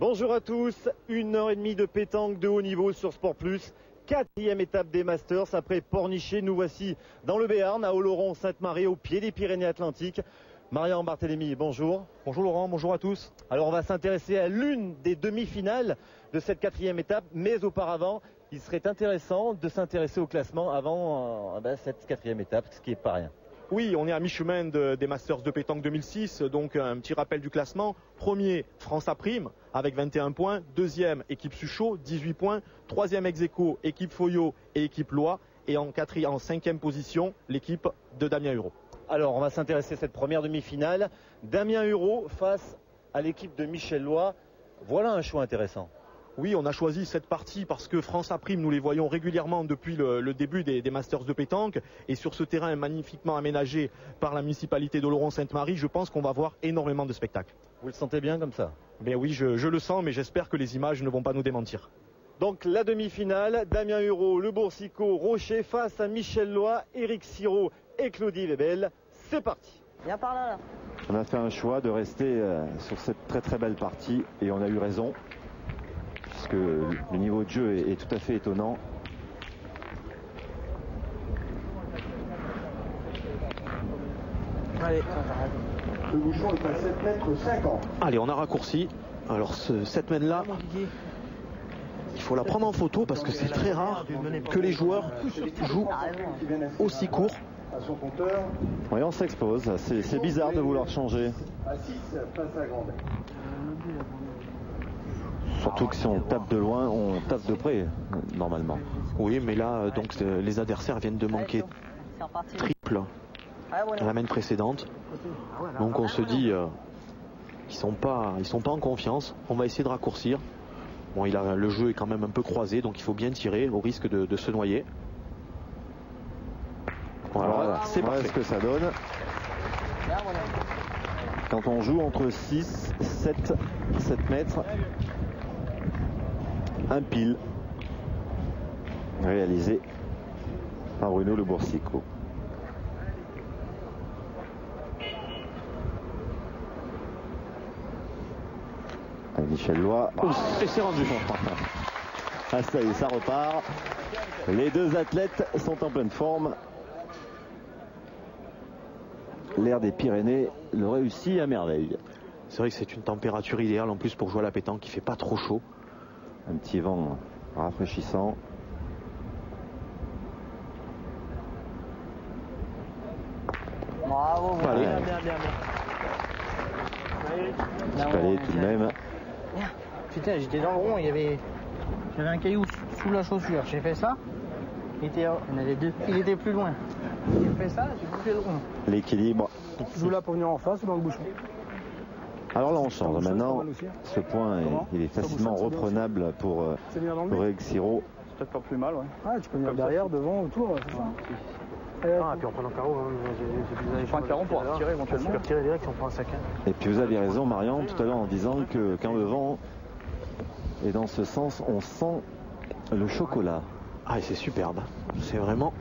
Bonjour à tous, 1h30 de pétanque de haut niveau sur Sport Plus. 4e étape des Masters après Pornichet. Nous voici dans le Béarn, à Oloron-Sainte-Marie, au pied des Pyrénées-Atlantiques. Marian Barthélémy, bonjour. Bonjour Laurent, bonjour à tous. Alors on va s'intéresser à l'une des demi-finales de cette 4e étape, mais auparavant, il serait intéressant de s'intéresser au classement avant cette 4e étape, ce qui n'est pas rien. Oui, on est à mi-chemin des Masters de pétanque 2006, donc un petit rappel du classement. Premier, France A Prime avec 21 points. Deuxième, équipe Suchot, 18 points. Troisième ex-aequo, équipe Foyot et équipe Loire. Et en 5e position, l'équipe de Damien Hureau. Alors on va s'intéresser à cette première demi-finale. Damien Hureau face à l'équipe de Michel Loy. Voilà un choix intéressant. Oui, on a choisi cette partie parce que France A Prime, nous les voyons régulièrement depuis le début des Masters de pétanque. Et sur ce terrain magnifiquement aménagé par la municipalité d'Oloron-Sainte-Marie, je pense qu'on va voir énormément de spectacles. Vous le sentez bien comme ça? Ben oui, je le sens, mais j'espère que les images ne vont pas nous démentir. Donc la demi-finale, Damien Hureau, Le Boursicot, Rocher face à Michel Loy, Éric Sirot et Claudie Lebel. C'est parti. Viens par là. On a fait un choix de rester sur cette très très belle partie et on a eu raison. Puisque le niveau de jeu est tout à fait étonnant. Allez. Le bouchon est à 7 mètres 50. Allez, on a raccourci. Alors cette mène là, il faut la prendre en photo parce que c'est très rare que les joueurs jouent aussi court. À son compteur. Oui, on s'expose. C'est bizarre de vouloir changer. À 6, face à Grande. Surtout que si on tape de loin, on tape de près, normalement. Oui, mais là, donc les adversaires viennent de manquer triple à la main précédente. Donc on se dit qu'ils sont pas en confiance. On va essayer de raccourcir. Bon, le jeu est quand même un peu croisé, donc il faut bien tirer au risque de se noyer. Voilà, c'est parfait. ce que ça donne. Quand on joue entre 6, 7 mètres, un pile réalisé par Bruno Le Boursicot. Michel Loy. Et c'est rendu. Ah, ça y est, ça repart. Les deux athlètes sont en pleine forme. L'air des Pyrénées le réussit à merveille. C'est vrai que c'est une température idéale en plus pour jouer à la pétanque qui fait pas trop chaud. Un petit vent rafraîchissant. Bravo, Allez. bien. Petit palais tout de même. Putain, j'étais dans le rond, j'avais un caillou sous la chaussure. J'ai fait ça. Il y en avait deux. Il était plus loin. J'ai fait ça, j'ai coupé le rond. L'équilibre. Je joue là pour venir en face ou dans le bouchon? Alors là on change. Maintenant, ce point il est facilement reprenable pour Éric Sirot. C'est peut-être pas plus mal, ouais. Ah, tu peux venir derrière, devant, autour, c'est ça. Ah, et puis on prend un carreau. Je prends un carreau pour tirer éventuellement. Tu peux retirer direct si on prend un sac. Et puis vous avez raison Marian tout à l'heure en disant que quand le vent est dans ce sens, on sent le chocolat. Ah, et c'est superbe. C'est vraiment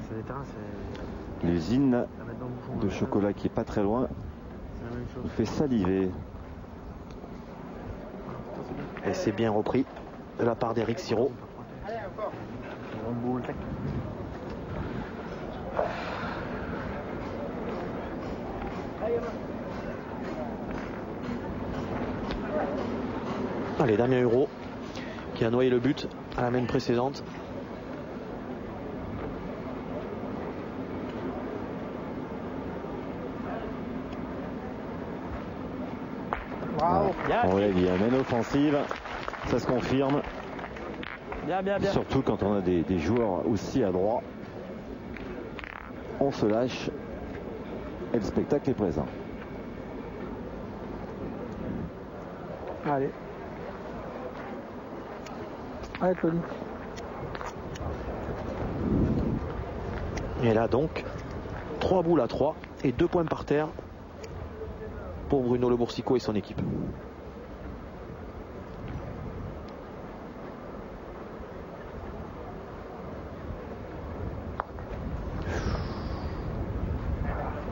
L'usine de chocolat qui est pas très loin nous fait saliver. Et c'est bien repris de la part d'Éric Sirot. Allez, Damien Hureau qui a noyé le but à la main précédente. Bravo. On l'a dit, main offensive, ça se confirme. Bien. Surtout quand on a des joueurs aussi adroits. On se lâche et le spectacle est présent. Allez. Allez, Claudie. Et là donc 3 boules à 3 et 2 points par terre pour Bruno Le Boursicot et son équipe.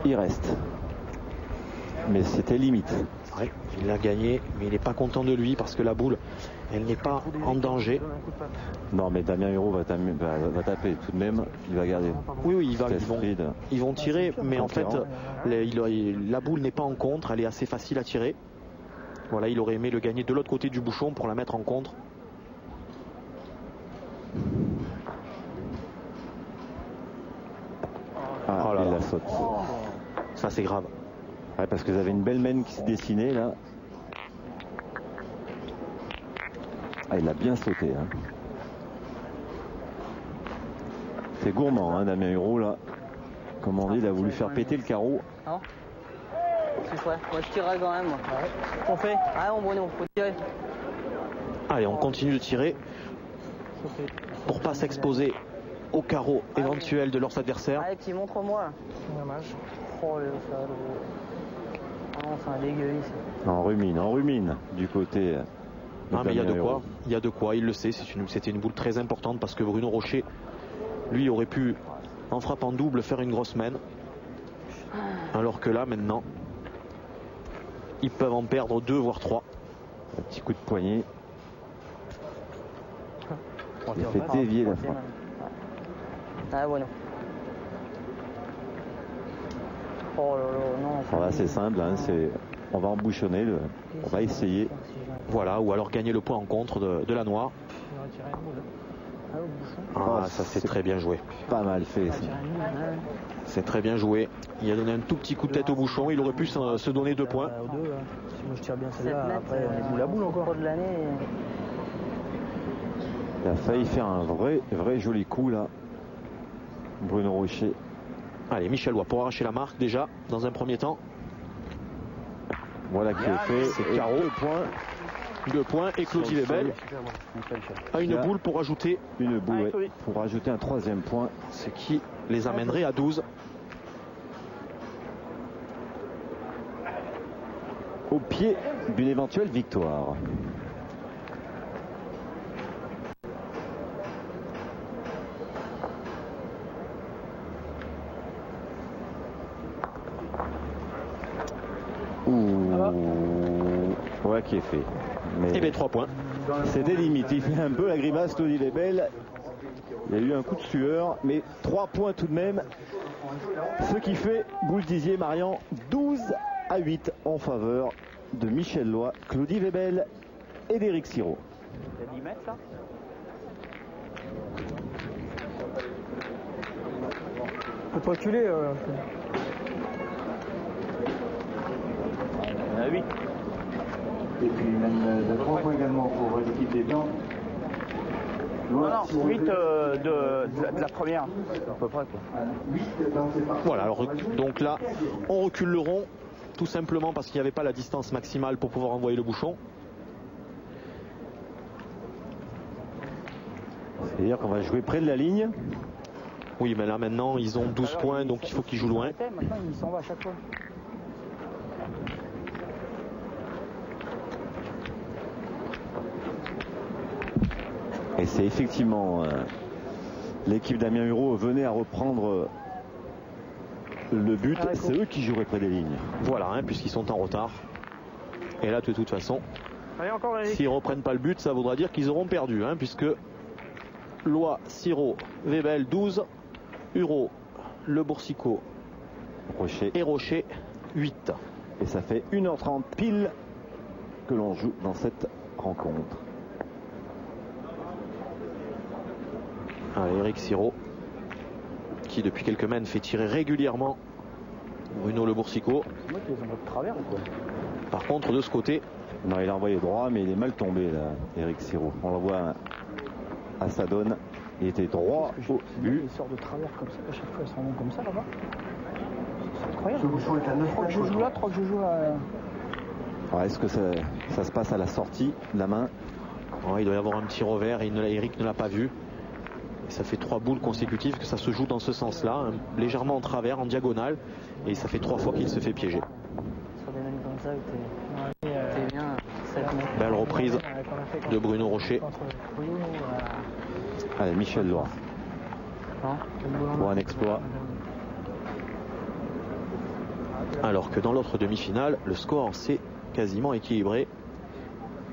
Il reste. Mais c'était limite. Ouais, il l'a gagné, mais il n'est pas content de lui parce que la boule, elle n'est pas en danger. Non, mais Damien Huro va taper tout de même. Il va garder. Oui, ils vont tirer, mais en fait, la boule n'est pas en contre, elle est assez facile à tirer. Voilà, il aurait aimé le gagner de l'autre côté du bouchon pour la mettre en contre. Ah, il la saute. Ça, c'est grave. Ouais, parce que vous avez une belle main qui s'est dessinée là. Ah, il a bien sauté. Hein. C'est gourmand, hein, Damien Huro là. Comme on dit, il a voulu faire péter le carreau. Non. C'est vrai. Moi, je tirerai quand même. Ouais. On fait. Ah, on faut tirer. Allez, on continue de tirer pour pas s'exposer au carreau éventuel de leurs adversaires. Allez, petit, montre-moi. Dommage. Oh, le salaud. Ah non, c'est un dégueu ici. En rumine du côté. Ah, mais il y a de quoi. Il y a de quoi, il le sait. C'était une boule très importante parce que Bruno Rocher, lui, aurait pu, en frappant double, faire une grosse main. Alors que là, maintenant, ils peuvent en perdre 2 voire 3. Un petit coup de poignet. Il fait dévier la frappe. Ah, bueno. Oh là là, non. Voilà, c'est simple, hein, on va embouchonner, on va essayer. Voilà, ou alors gagner le point en contre de la noire. Ah, ça c'est très bien joué. Pas mal fait. C'est très bien joué. Il a donné un tout petit coup de tête au bouchon. Il aurait pu se donner 2 points. Si moi je tire bien celle-là, après on est boule à boule encore. Il a failli faire un vrai joli coup là. Bruno Rocher. Allez, Michel Loy pour arracher la marque déjà dans un premier temps. Voilà qui est fait. C'est carreau. 2 points et Claudie Lebel a une boule pour ajouter pour rajouter un 3e point, ce qui les amènerait à 12. Au pied d'une éventuelle victoire. Ouais, qui est fait. Et bien 3 points. C'était limite. Il fait un peu la grimace, Claudie Lebel. Il y a eu un coup de sueur, mais 3 points tout de même. Ce qui fait, vous le disiez, Marian, 12-8 en faveur de Michel Loy, Claudie Lebel et d'Éric Sirot. Il y a 10 mètres là. On peut reculer. Il y en a 8. Et puis même de 3 points également pour l'équipe des Blancs. Non, 8 de la première, à peu près. Voilà, alors, donc là, on recule le rond, tout simplement parce qu'il n'y avait pas la distance maximale pour pouvoir envoyer le bouchon. C'est-à-dire qu'on va jouer près de la ligne. Oui, mais là maintenant, ils ont 12 points, donc il faut qu'ils jouent loin. Maintenant, il s'en va à chaque fois. Et c'est effectivement l'équipe Damien Huro venait à reprendre le but. C'est eux qui joueraient près des lignes. Voilà, hein, puisqu'ils sont en retard. Et là, de toute façon, s'ils ne reprennent pas le but, ça voudra dire qu'ils auront perdu, hein, puisque Loy, Sirot, Webel 12, Huro, Le Boursicot et Rocher 8. Et ça fait 1h30 pile que l'on joue dans cette rencontre. Allez, Éric Sirot, qui depuis quelques semaines fait tirer régulièrement Bruno Le Boursicot. C'est moi qui les envoie de travers ou quoi? Par contre, de ce côté, non, il a envoyé droit, mais il est mal tombé là, Éric Sirot. On le voit à sa donne. Il était droit au but. Il sort de travers comme ça, à chaque fois il se rend comme ça là-bas. C'est incroyable. Ce bouchon est à 9 3 que je joue là, 3 que je joue à. Alors, est-ce que ça se passe à la sortie de la main? Il doit y avoir un petit revers et Eric ne l'a pas vu. Et ça fait 3 boules consécutives que ça se joue dans ce sens-là, hein, légèrement en travers, en diagonale. Et ça fait 3 fois qu'il se fait piéger. Sur des mêmes comme ça, t'es bien. Belle reprise de Bruno Rocher. Allez, Michel Loy. Pour un exploit. Alors que dans l'autre demi-finale, le score s'est quasiment équilibré.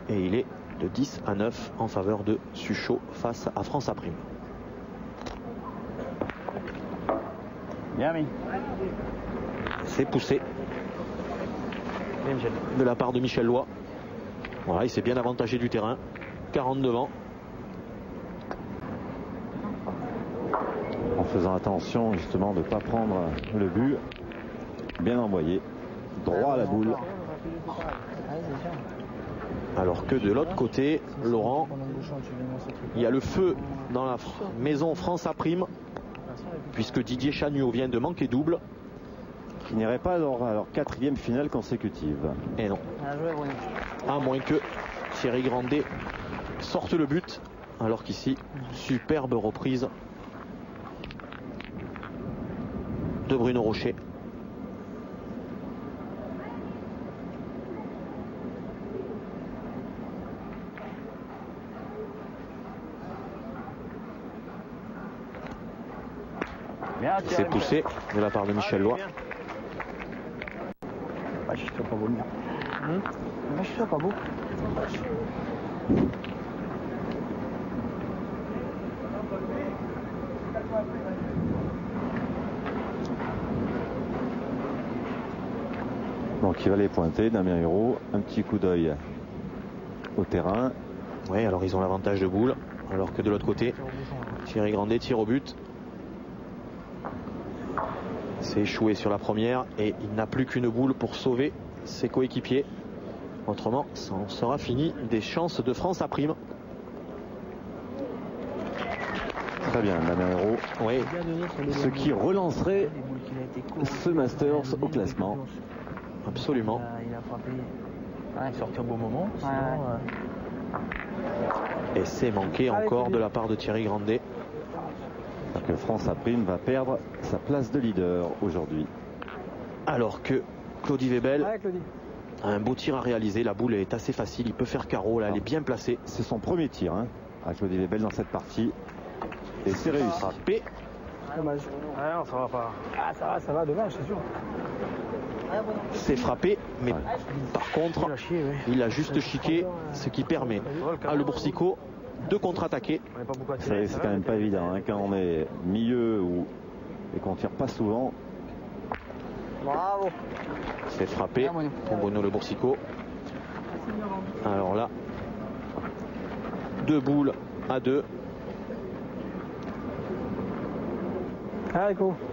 Et il est de 10-9 en faveur de Suchot face à France Aprime. Bien mis. C'est poussé de la part de Michel Loy. Voilà, il s'est bien avantagé du terrain. 40 devant. En faisant attention justement de ne pas prendre le but. Bien envoyé. Droit à la boule. Alors que de l'autre côté, Laurent, il y a le feu dans la maison France Aprime, puisque Didier Chanuot vient de manquer double. Qui n'irait pas à leur 4e finale consécutive. Et non. À moins que Thierry Grandet sorte le but. Alors qu'ici, superbe reprise de Bruno Rocher. C'est poussé de la part de Michel Loy. Je suis pas beau, bien. Je suis pas beau. Donc il va les pointer, Damien Hérault. Un petit coup d'œil au terrain. Oui, alors ils ont l'avantage de boule. Alors que de l'autre côté, Thierry Grandet tire au but. C'est échoué sur la première et il n'a plus qu'une boule pour sauver ses coéquipiers. Autrement, ça en sera fini des chances de France Aprime. Très bien, Damien Hérault. Oui. Ce qui relancerait ce Masters au classement. Absolument. Il a frappé. Il est sorti au bon moment. Et c'est manqué encore de la part de Thierry Grandet. Que France Aprime va perdre sa place de leader aujourd'hui. Alors que Claudie Webel a un beau tir à réaliser. La boule est assez facile. Il peut faire carreau. Là, elle est bien placée. C'est son premier tir à Claudie Webel dans cette partie. Et c'est réussi. Frappé. Dommage. Non, ça va pas. Ça va, dommage, c'est sûr. C'est frappé, mais par contre, il a juste chiqué, ce qui permet à Le Boursicot de contre-attaquer. C'est quand même pas évident quand on est milieu et qu'on tire pas souvent. Bravo. C'est frappé pour Bruno Le Boursicot. Alors là, 2 boules à 2.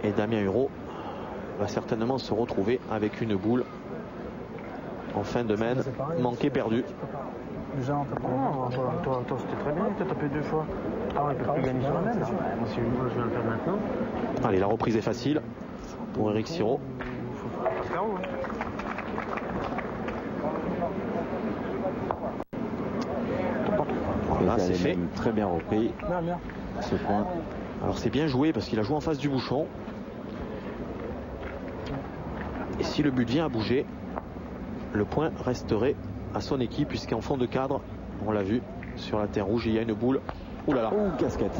Et Damien Hérault va certainement se retrouver avec une boule en fin de main, manqué perdu. Toi, c'était très bien, tu as tapé 2 fois. Ah ouais, il peut plus gagner sur la même. Moi, c'est une boule, je viens de le faire maintenant. Allez, la reprise est facile pour Eric Sirot. Là, c'est fait. Très bien repris. Ce point. Alors c'est bien joué parce qu'il a joué en face du bouchon. Et si le but vient à bouger, le point resterait à son équipe, puisqu'en fond de cadre, on l'a vu sur la terre rouge, il y a une boule. Ouh là là. Casquette.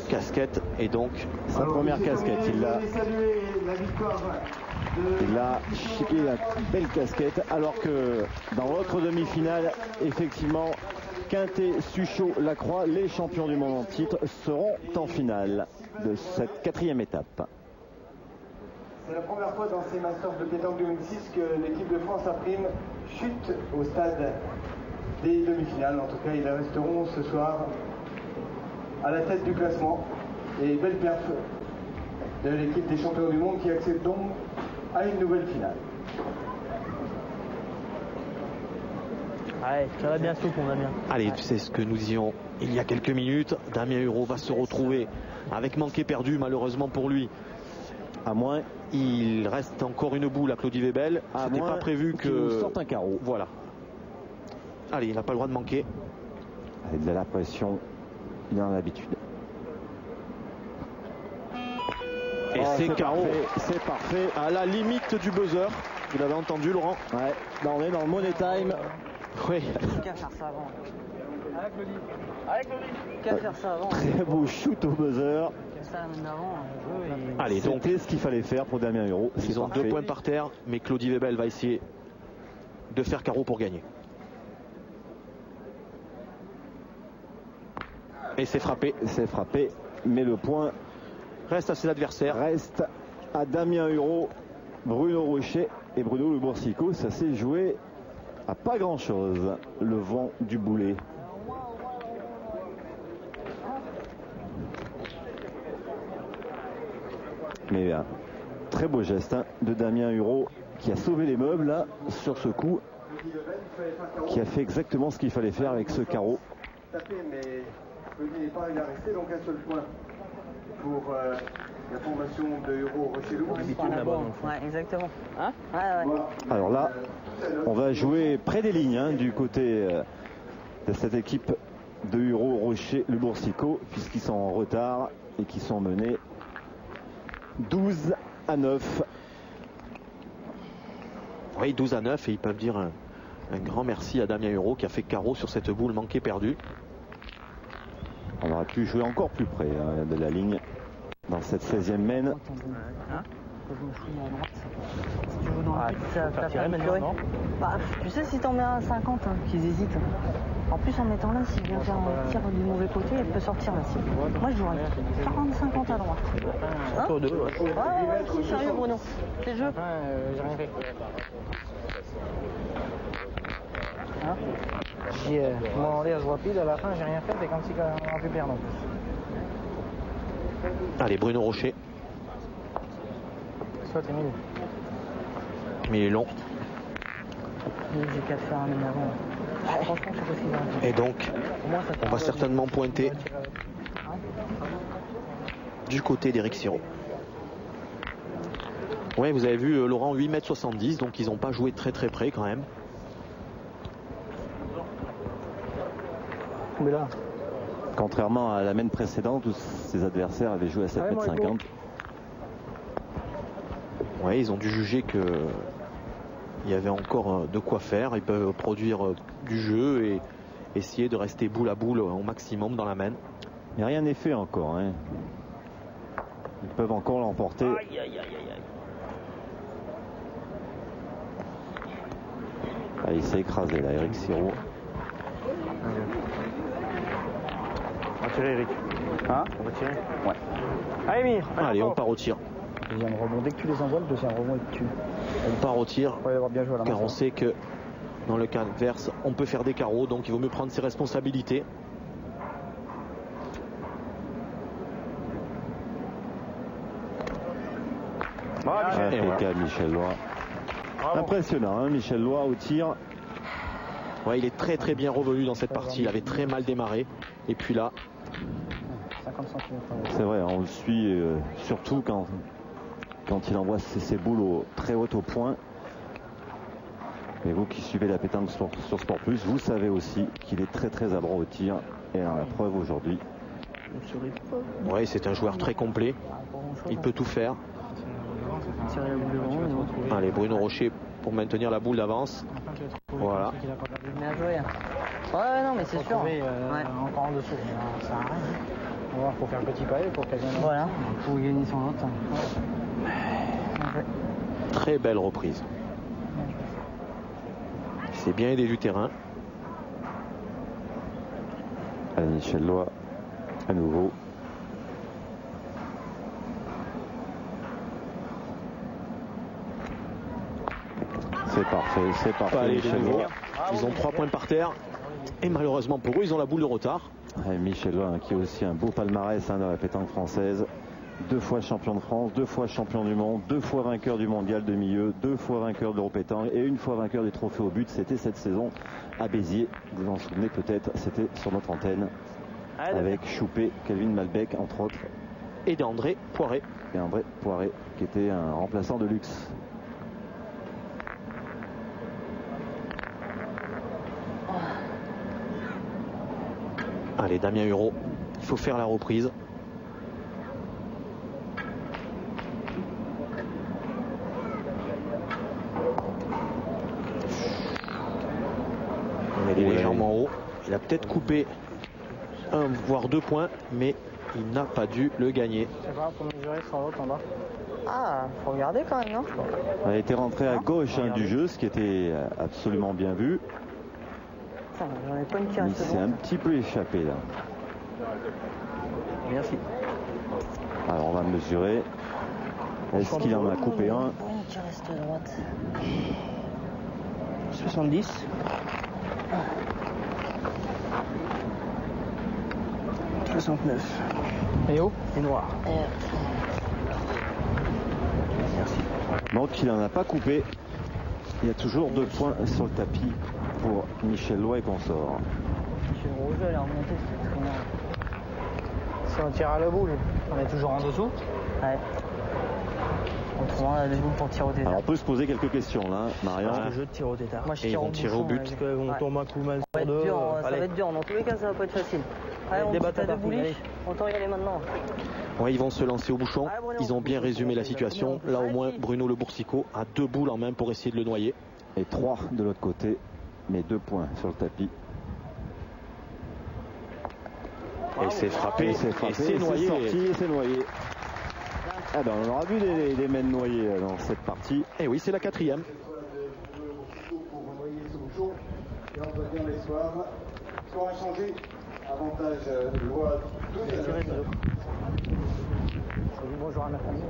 Casquette, et donc sa première casquette. Il a chiqué la belle casquette, alors que dans l'autre demi-finale, effectivement, Quintet, Suchot, Lacroix, les champions du monde en titre, seront en finale de cette 4e étape. C'est la première fois dans ces Masters de pétanque 2006 que l'équipe de France Aprime chute au stade des demi-finales. En tout cas, ils resteront ce soir à la tête du classement. Et belle perf de l'équipe des champions du monde qui accède donc à une nouvelle finale. Ouais, ça va bien souple, on a bien. Allez, c'est ce que nous disions il y a quelques minutes. Damien Hérault va se retrouver avec manqué perdu, malheureusement pour lui. À moins, il reste encore une boule à Claudie Webel. C'était pas prévu que sorte un carreau. Voilà. Allez, il n'a pas le droit de manquer. Il a la pression, il en a l'habitude. Et c'est carreau. C'est parfait. À la limite du buzzer. Vous l'avez entendu, Laurent? Ouais. Là, on est dans le money time. Oui. Qu'à faire ça avant. Avec Claudie. Qu'à faire ça avant. Très beau shoot au buzzer. Allez, donc c'était ce qu'il fallait faire pour Damien Hurault. Ils ont 2 points par terre, mais Claudie Webel va essayer de faire carreau pour gagner. Et c'est frappé. C'est frappé, mais le point reste à ses adversaires. Reste à Damien Hurault, Bruno Rocher et Bruno Le Boursicot. Ça s'est joué à pas grand chose. Le vent du boulet. Mais un très beau geste de Damien Hurault qui a sauvé les meubles là sur ce coup, qui a fait exactement ce qu'il fallait faire avec ce carreau. Mais il n'est pas resté, donc un seul point pour la formation de Hurault Rocher-Loup. Ouais, exactement. Hein Alors là, on va jouer près des lignes du côté de cette équipe de Hurault Rocher-Le Boursicot, puisqu'ils sont en retard et qui sont menés 12-9. Oui, 12-9, et ils peuvent dire un grand merci à Damien Hurault qui a fait carreau sur cette boule manquée perdue. On aurait pu jouer encore plus près de la ligne dans cette 16e mène. Tu sais, si t'en mets un 50, qu'ils hésitent. En plus, en mettant là, s'il vient faire un tir du mauvais côté, elle peut sortir là. Moi, je jouerais 40-50 à droite. Ouais, sérieux, Bruno. C'est le jeu. J'ai rien fait. J'ai demandé à jouer rapide, à la fin, j'ai rien fait, c'est comme si on a pu perdre en plus. Allez, Bruno Rocher. Soit t'es mille. Mais il est long. J'ai qu'à faire un avant. Franchement, je sais pas ce qu'il va faire. Et donc, on va certainement pointer du côté d'Éric Sirot. Ouais, vous avez vu Laurent, 8,70 m, donc ils n'ont pas joué très près quand même. Mais là, contrairement à la mène précédente où ses adversaires avaient joué à 7,50 m. Ouais, ils ont dû juger que il y avait encore de quoi faire. Ils peuvent produire du jeu et essayer de rester boule à boule au maximum dans la main. Mais rien n'est fait encore. Ils peuvent encore l'emporter. Il s'est écrasé là, Éric Sirot. On va tirer, Eric. Hein? On va tirer. Ouais. Allez, Mire. Allez, on part au tir. Deuxième rebond. Dès que tu les envoies, le deuxième rebond est dessus. On part au tir. On va avoir bien joué à la main. Car on sait que dans le cas inverse, on peut faire des carreaux. Donc il vaut mieux prendre ses responsabilités. Michel Loy. Impressionnant, Michel Loy au tir. Ouais, il est très bien revenu dans cette partie. Il avait très mal démarré. Et puis là, 50 cm. C'est vrai, on le suit surtout quand il envoie ses boules très hautes au point. Et vous qui suivez la pétanque sur Sport Plus, vous savez aussi qu'il est très adroit au tir. Et à la preuve aujourd'hui. Ouais, c'est un joueur très complet. Il peut tout faire. Allez, Bruno Rocher pour maintenir la boule d'avance. Voilà. Bien joué. Ouais, non, mais c'est sûr. Encore en dessous. Ça sert à rien. On va voir, faut faire le petit pavé pour qu'elle vienne. Voilà, pour gagner son autre. Très belle reprise. C'est bien aidé du terrain. Allez, Michel Loy à nouveau. C'est parfait. Allez, Michel Loy. Ils ont 3 points par terre. Et malheureusement pour eux, ils ont la boule de retard. Michel Loy qui a aussi un beau palmarès dans la pétanque française. 2 fois champion de France, 2 fois champion du monde, 2 fois vainqueur du mondial de milieu, 2 fois vainqueur de l'Europétanque et 1 fois vainqueur des trophées au but. C'était cette saison à Béziers. Vous vous en souvenez peut-être, c'était sur notre antenne avec Choupé, Kelvin Malbec entre autres. Et d'André Poiré. Et André Poiré qui était un remplaçant de luxe. Allez, Damien Hurault, il faut faire la reprise. On est légèrement haut. Il a peut-être coupé un voire 2 points, mais il n'a pas dû le gagner. Je sais pas, pour mesurer sur l'autre en bas. Ah, faut regarder quand même, non? Elle a été rentrée à gauche du jeu, ce qui était absolument bien vu. J'en ai pas une qui Il s'est un petit peu échappé là. Merci. Alors on va mesurer. Est-ce qu'il en a coupé un? Qui reste droite. 70. 69. Et haut et noir. Merci. Donc il n'en a pas coupé. Il y a toujours 2 points sur le tapis pour Michel Loy et consort. Michel Roger, elle est remontée, c'est très bien. Si on tire à la boule, on est toujours en dessous. Ouais. Autrement, on a des boules pour tirer au tétard. Alors on peut se poser quelques questions là, Marion. Le jeu de tir au tétard. Moi, je Et ils tire vont au tirer au bouchon, but. Parce qu'on tombe un coup mal Ça va sur être deux. dur, ça Allez. va être dur. Dans tous les cas, ça va pas être facile. Allez, on débat dit à à deux bouliches. allez. Autant y aller maintenant. Ouais, ils vont se lancer au bouchon. Ils ont bien résumé la situation. Là au moins, Bruno Le Boursicot a 2 boules en main pour essayer de le noyer. Et 3 de l'autre côté, mais 2 points sur le tapis. Et c'est frappé, et c'est noyé. Sorti et c'est noyé. Ah ben on aura vu des mènes noyés dans cette partie. Et oui, c'est la 4e. Pour noyer ce bouchon. Et on doit bien les soirs. Score inchangé. Avantage loi 12 Bonjour à ma famille.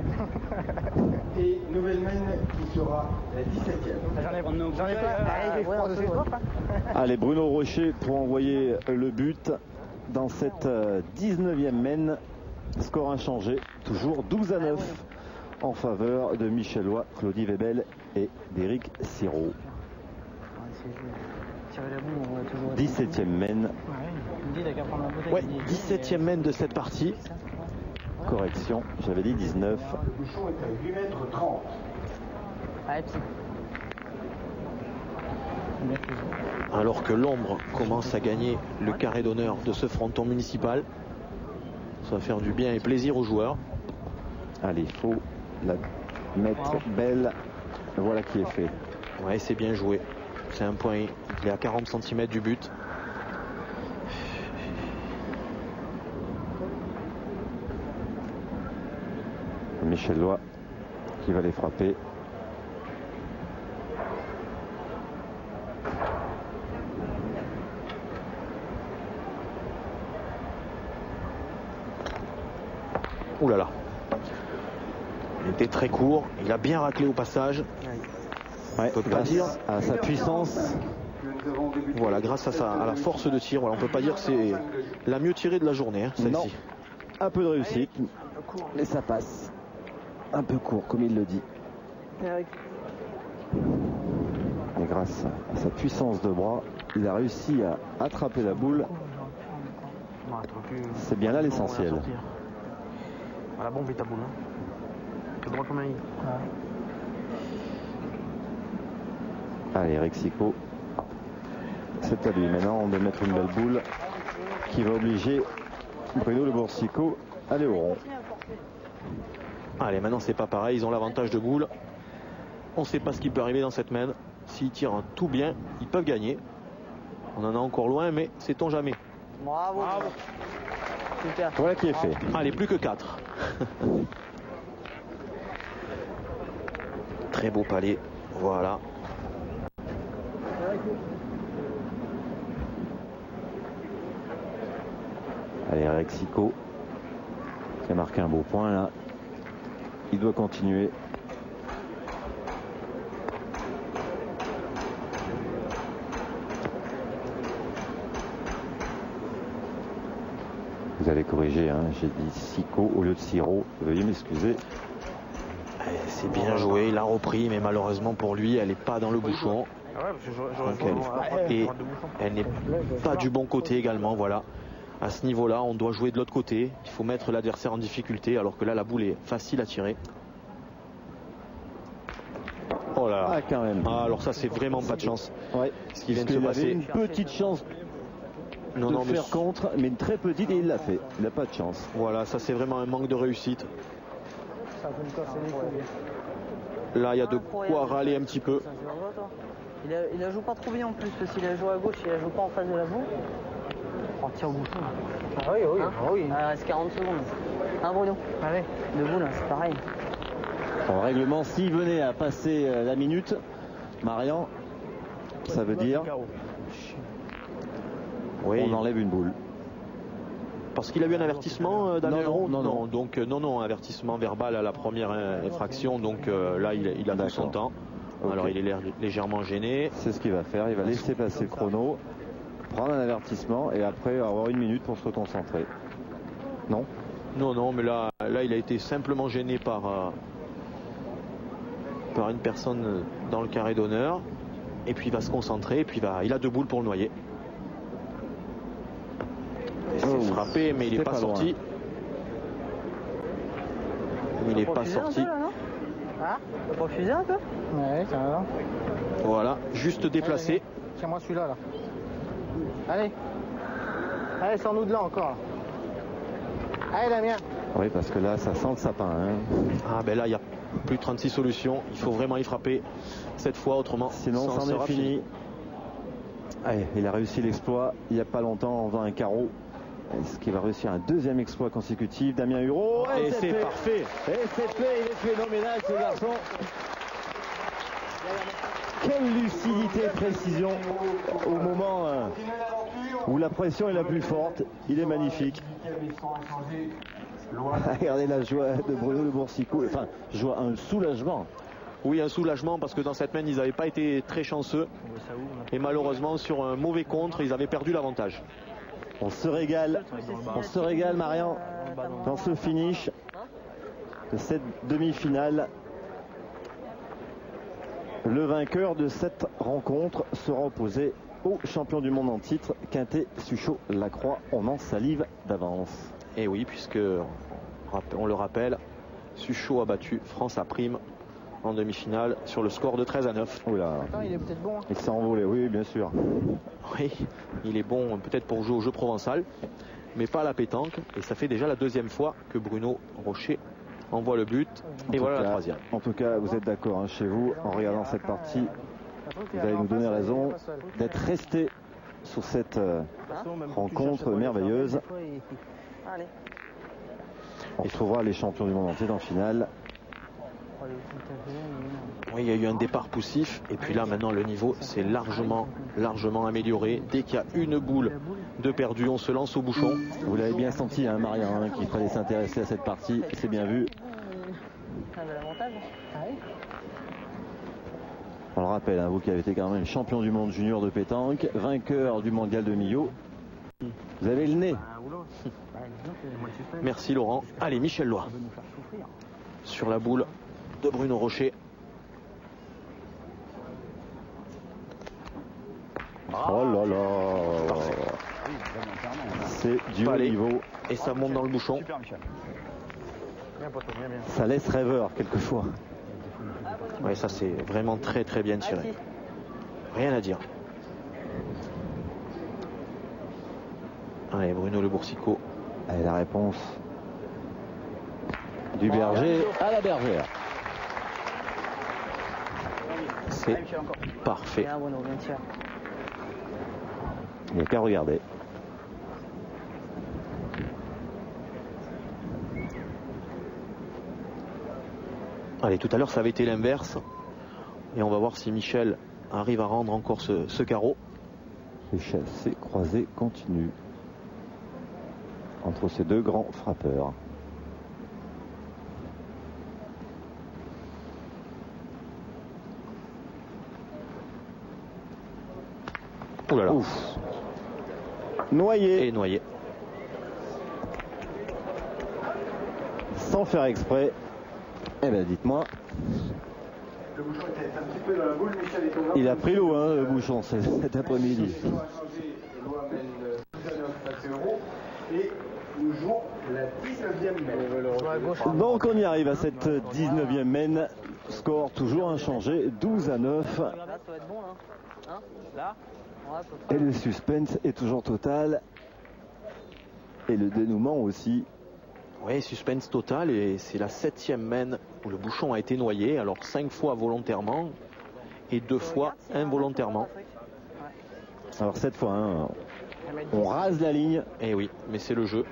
Et nouvelle mène qui sera la 17e. J'en ai pas. Allez, Bruno Rocher pour envoyer le but dans cette 19e mène. Score inchangé, toujours 12-9 en faveur de Michel Loy, Claudie Webel et d'Éric Sirot. 17e mène. Ouais, 17e mène de cette partie. Correction, j'avais dit 19. Le bouchon est à 8 mètres 30. Alors que l'ombre commence à gagner le carré d'honneur de ce fronton municipal. Ça va faire du bien et plaisir aux joueurs. Allez, il faut la mettre belle. Voilà qui est fait. Ouais, c'est bien joué. C'est un point. Il est à 40 cm du but. Michel Loy qui va les frapper. Ouh là là. Il était très court. Il a bien raclé au passage. Ouais, on peut pas grâce dire à sa puissance. Voilà, grâce à la force de tir. Voilà, on peut pas dire que c'est la mieux tirée de la journée, hein, celle-ci. Un peu de réussite, mais ça passe. Un peu court, comme il le dit. Et grâce à sa puissance de bras, il a réussi à attraper la boule. C'est bien là l'essentiel. La bombe est ta boule. C'est droit comme un i. Allez, Eric Sicot. C'est à lui maintenant de mettre une belle boule qui va obliger Bruno Le Boursicot à aller au rond. Allez, maintenant c'est pas pareil, ils ont l'avantage de boule. On ne sait pas ce qui peut arriver dans cette main. S'ils tirent tout bien, ils peuvent gagner. On en est encore loin, mais sait-on jamais. Bravo. Super. Voilà qui est fait. Allez, plus que 4. Très beau palais. Voilà. Allez, Eric Sicot qui a marqué un beau point là. Il doit continuer. Vous allez corriger, hein. J'ai dit Sicot au lieu de Sirot. Veuillez m'excuser. C'est bien joué, il a repris, mais malheureusement pour lui, elle n'est pas dans le bouchon. Et elle n'est pas du bon côté également, voilà. À ce niveau-là, on doit jouer de l'autre côté. Il faut mettre l'adversaire en difficulté, alors que là, la boule est facile à tirer. Oh là. Ah, quand même. Ah, alors ça, c'est vraiment pas de chance. Ouais. Ce qui vient de se passer. Une petite chance de faire contre, mais une très petite, et il l'a fait. Il n'a pas de chance. Voilà, ça c'est vraiment un manque de réussite. Là, il y a de quoi râler un petit peu. Il la joue pas trop bien en plus, parce qu'il a joué à gauche, il la joue pas en face de la boule. On tire au bouchon. Ah oui, oui, Hein oui. Il reste 40 secondes. Hein, Bruno? Allez. Debout là, c'est pareil. En règlement, s'il venait à passer la minute, Marian, ça veut dire Oui. on enlève une boule. Parce qu'il a eu un avertissement, Damien Hérault? non. Donc non, avertissement verbal à la première infraction. Donc là, il a tout son temps. Okay. Alors il est légèrement gêné. C'est ce qu'il va faire. Il va laisser passer le chrono, prendre un avertissement et après avoir une minute pour se reconcentrer. Non? Non, mais là, il a été simplement gêné par une personne dans le carré d'honneur. Et puis il va se concentrer. Et puis il a 2 boules pour le noyer. C'est frappé, mais il n'est pas sorti. Il n'est pas sorti. Ah, t'as refusé un peu? Ouais, ça va. Voilà, juste déplacé. Tiens-moi celui-là, là. Allez. Allez, sans nous de là encore. Là. Allez, Damien. Oui, parce que là, ça sent le sapin. Hein. Ah ben là, il n'y a plus de 36 solutions. Il faut vraiment y frapper cette fois, autrement. Sinon, c'en est fini. Allez, il a réussi l'exploit il n'y a pas longtemps en faisant un carreau. Est-ce qu'il va réussir un deuxième exploit consécutif? Damien Hérault. Et c'est parfait. Et c'est fait, il est phénoménal ce garçon. Quelle lucidité et précision au moment où la pression est la plus forte. Il est magnifique. Regardez la joie de Bruno Le Boursicot. Enfin, joie, un soulagement. Oui, un soulagement parce que dans cette main, ils n'avaient pas été très chanceux. Et malheureusement, sur un mauvais contre, ils avaient perdu l'avantage. On se régale, Marian, dans ce finish de cette demi-finale. Le vainqueur de cette rencontre sera opposé au champion du monde en titre, Quintet Suchot Lacroix. On en salive d'avance. Et oui, puisque, on le rappelle, Suchot a battu France à prime en demi-finale sur le score de 13-9. Oula. Attends, il est peut-être bon. Hein. Il s'est envolé, oui, bien sûr. Oui, il est bon peut-être pour jouer au jeu provençal, mais pas à la pétanque. Et ça fait déjà la 2e fois que Bruno Rocher envoie le but. Et voilà la 3e. En tout cas, vous êtes d'accord hein, chez vous, en regardant cette partie, vous allez nous donner raison d'être resté sur cette rencontre merveilleuse. Allez. On retrouvera les champions du monde entier en finale. Oui, il y a eu un départ poussif et puis là maintenant le niveau s'est largement amélioré. Dès qu'il y a une boule de perdu, on se lance au bouchon. Vous l'avez bien senti, hein, Marian, hein, qu'il fallait s'intéresser à cette partie. C'est bien vu. On le rappelle, hein, vous qui avez été quand même champion du monde junior de pétanque, vainqueur du mondial de Millau. Vous avez le nez. Merci Laurent. Allez, Michel Loy sur la boule de Bruno Rocher. Oh là là. C'est du haut niveau. Et ça monte dans le bouchon. Ça laisse rêveur quelquefois. Oui, ça c'est vraiment très très bien tiré. Rien à dire. Allez, Bruno Le Boursicot. Allez, la réponse du berger à la bergère. C'est parfait. Il n'y a qu'à regarder. Allez, tout à l'heure ça avait été l'inverse. Et on va voir si Michel arrive à rendre encore ce carreau. Les chassés croisés continuent entre ces deux grands frappeurs. Ouh là là. Ouf. Noyé. Et noyé. Sans faire exprès. Eh bien, dites-moi. Le bouchon était un petit peu dans la boule. Michel est tombé. Il a pris l'eau, hein, le bouchon, cet après-midi. Et nous jouons la 19e mène. Donc on y arrive à cette 19e mène. Score toujours inchangé, 12-9. Là, ça va être bon, là. Hein, là. Et le suspense est toujours total. Et le dénouement aussi. Oui, suspense total. Et c'est la 7e mène où le bouchon a été noyé. Alors 5 fois volontairement et 2 fois involontairement. Alors cette fois, hein, On rase la ligne. Et oui, mais c'est le jeu.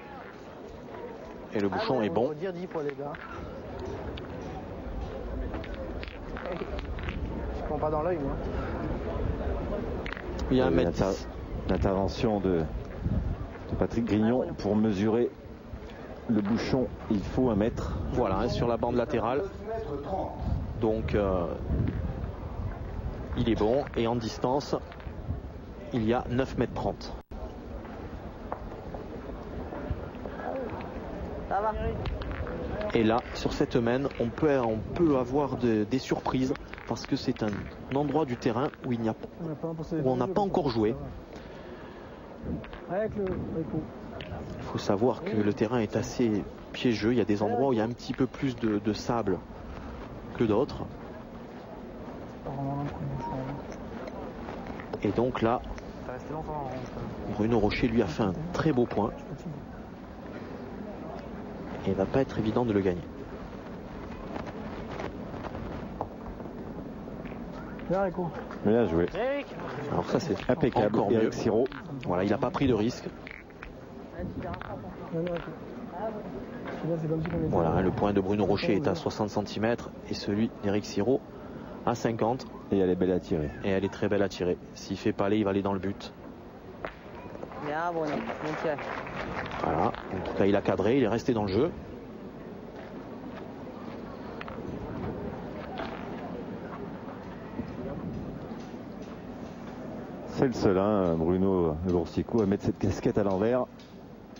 Et le bouchon est bon. On va dire 10 pour les gars. Je prends pas dans l'œil, moi. Il y a un mètre. L'intervention de Patrick Grignon pour mesurer le bouchon. Il faut 1 mètre. Voilà, hein, sur la bande latérale. Donc, il est bon. Et en distance, il y a 9 mètres 30. Ça va. Et là, sur cette mène, on peut avoir des surprises parce que c'est un endroit du terrain où on n'a pas encore joué. Il faut savoir que le terrain est assez piégeux. Il y a des endroits où il y a un petit peu plus de sable que d'autres. Et donc là, Bruno Rocher lui a fait un très beau point. Et il va pas être évident de le gagner. Bien joué. Alors ça c'est impeccable. Encore Eric mieux. Siro. Voilà, il n'a pas pris de risque. Voilà, le point de Bruno Rocher est à 60 cm et celui d'Eric Siro à 50. Et elle est belle à tirer. Et elle est très belle à tirer. S'il fait pas aller, il va aller dans le but. Bien, Bruno. Bien tiré. Voilà, en tout cas il a cadré, il est resté dans le jeu. C'est le seul, hein, Bruno Boursico, à mettre cette casquette à l'envers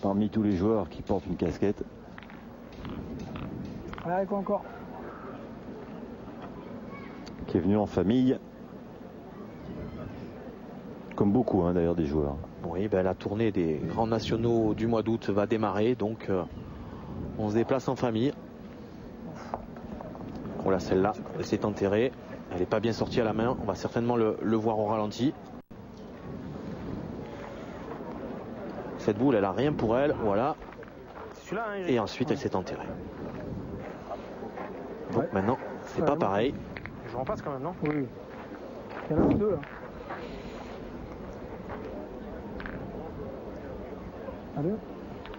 parmi tous les joueurs qui portent une casquette. Allez, quoi encore? Qui est venu en famille. Comme beaucoup, hein, d'ailleurs, des joueurs. Oui, ben, la tournée des grands nationaux du mois d'août va démarrer, donc on se déplace en famille. Voilà, celle-là, elle s'est enterrée. Elle n'est pas bien sortie à la main. On va certainement le voir au ralenti. Cette boule, elle a rien pour elle. Voilà. Et ensuite, elle s'est enterrée. Donc maintenant, c'est pas pareil. Je repasse quand même, non? Oui. Il y en a que 2 là. Allez.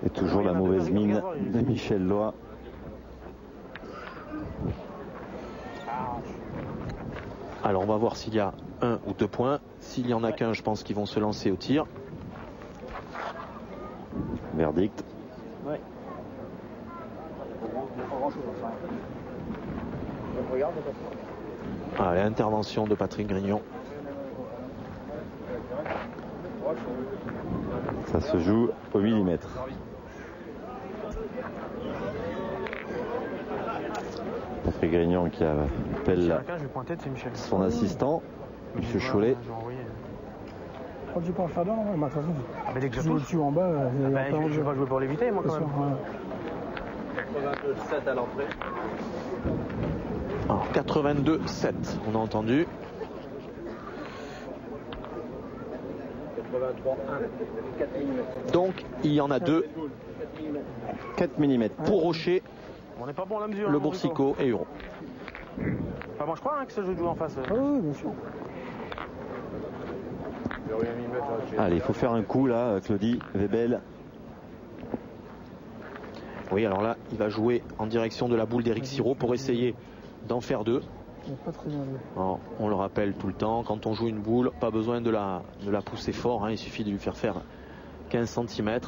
Et toujours la mauvaise mine de Michel Loy. Alors on va voir s'il y a 1 ou 2 points. S'il y en a qu'un, je pense qu'ils vont se lancer au tir. Verdict. Ouais. Allez, intervention de Patrick Grignon. Ça se joue au millimètre. Patrick Grignon qui appelle son assistant, M. Cholet. Quand tu peux en faire deux, non? De toute façon, Mais dès que je tu joues touche, dessus en bas, je vais pas jouer pour l'éviter, moi, quand même. 82-7 à l'entrée. Alors, 82-7, on a entendu. 83-1. Donc, il y en a 2. 4 mm. Pour Rocher, On n'est pas bon à la mesure. le Boursico et Huron. Enfin, moi, je crois que ce jeu de jouer en face. Ah oui, bien sûr. Allez, il faut faire un coup là, Claudie Webel. Oui, alors là, il va jouer en direction de la boule d'Eric Siro pour essayer d'en faire 2. Pas très bien joué. Alors, on le rappelle tout le temps, quand on joue une boule, pas besoin de la pousser fort, hein, il suffit de lui faire 15 cm.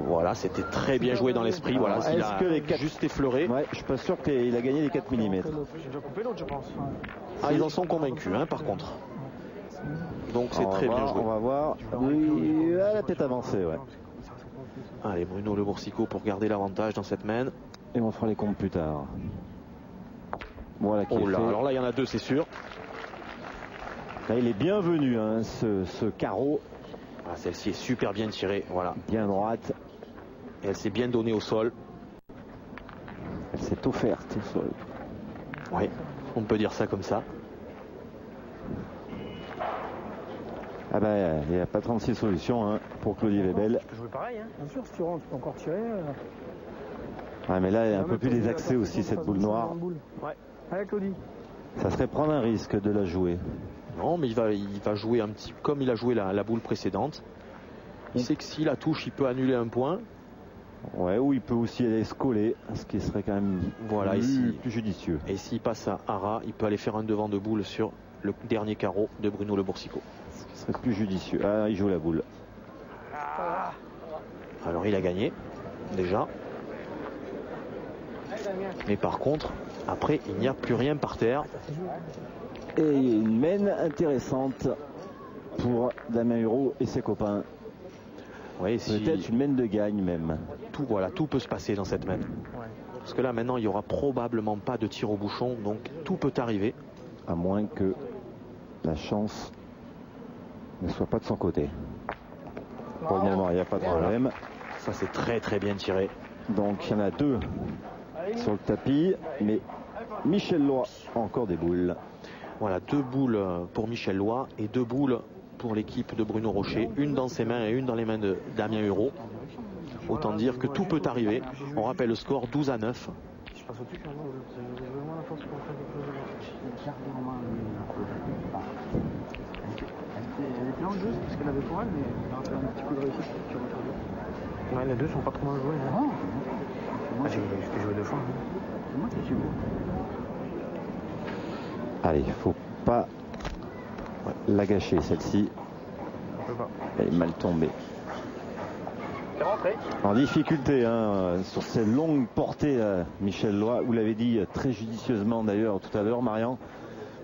Voilà, c'était très bien joué dans l'esprit. Voilà, il a juste effleuré. Ouais, je suis pas sûr qu'il a gagné les 4 mm. J'ai déjà coupé l'autre, je pense. Ah, ils en sont convaincus, hein, par contre. Donc c'est très bien joué. On va voir. Oui, elle a la tête avancée, ouais. Allez, Bruno Le Boursico pour garder l'avantage dans cette main. Et on fera les comptes plus tard. Voilà qui Oh là, est fait. alors là, il y en a 2, c'est sûr. Là, il est bienvenu, hein, ce carreau. Ah, celle-ci est super bien tirée, voilà. Bien droite. Et elle s'est bien donnée au sol. Elle s'est offerte au sol. Oui, on peut dire ça comme ça. Ah ben, il n'y a pas 36 solutions, hein, pour Claudie Webel. Tu peux jouer pareil, hein. Bien sûr, si tu rentres, tu peux encore tirer. Ah, mais là, il y a un peu plus des accès aussi, cette boule noire. Ouais. Allez, Claudie. Ça serait prendre un risque de la jouer. Non, mais il va jouer un petit comme il a joué la boule précédente. Il sait que s'il la touche, il peut annuler un point. Ouais, ou il peut aussi aller se coller, ce qui serait quand même plus judicieux. Et s'il passe à ras, il peut aller faire un devant de boule sur le dernier carreau de Bruno Le Boursicot. Ce qui serait plus judicieux. Ah, il joue la boule. Alors il a gagné, déjà. Mais par contre, après, il n'y a plus rien par terre. Et une mène intéressante pour Damien Hureau et ses copains. Oui, peut-être une mène de gagne même. Tout peut se passer dans cette mène. Parce que là maintenant il n'y aura probablement pas de tir au bouchon, donc tout peut arriver. À moins que la chance ne soit pas de son côté. Pour le moment il n'y a pas de problème. Ça c'est très très bien tiré. Donc il y en a 2 sur le tapis, mais Michel Loy a encore des boules. Voilà, 2 boules pour Michel Loy et 2 boules pour l'équipe de Bruno Rocher, une dans ses mains et une dans les mains de Damien Hureau. Autant dire que tout peut arriver. On rappelle le score 12-9. Ouais, les deux sont pas trop mal joués. J'ai joué 2 fois. C'est moi qui suis beau. Allez, il faut pas la gâcher celle-ci. Elle est mal tombée. En difficulté sur ces longues portées, Michel Loy, vous l'avez dit très judicieusement d'ailleurs tout à l'heure, Marian.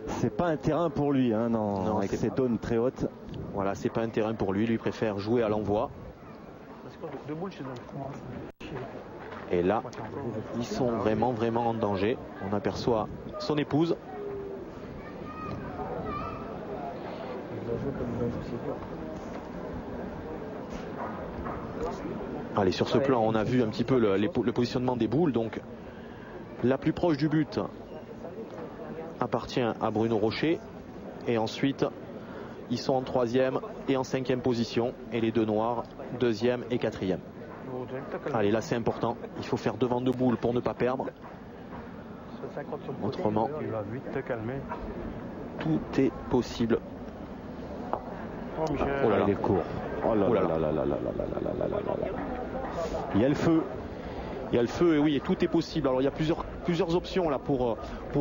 C'est pas un terrain pour lui, non, avec ses tonnes très hautes. Voilà, c'est pas un terrain pour lui. Lui préfère jouer à l'envoi. Et là, ils sont vraiment en danger. On aperçoit son épouse. Allez, sur ce plan, on a vu un petit peu le positionnement des boules. Donc, la plus proche du but appartient à Bruno Rocher. Et ensuite, ils sont en 3e et en 5e position. Et les 2 noirs, 2e et 4e. Allez, là, c'est important. Il faut faire devant de boules pour ne pas perdre. Autrement, tout est possible. Oh là là, il est court. Oh là là là là là là là là là. Il y a le feu. Il y a le feu, et oui, et tout est possible. Alors il y a plusieurs options là pour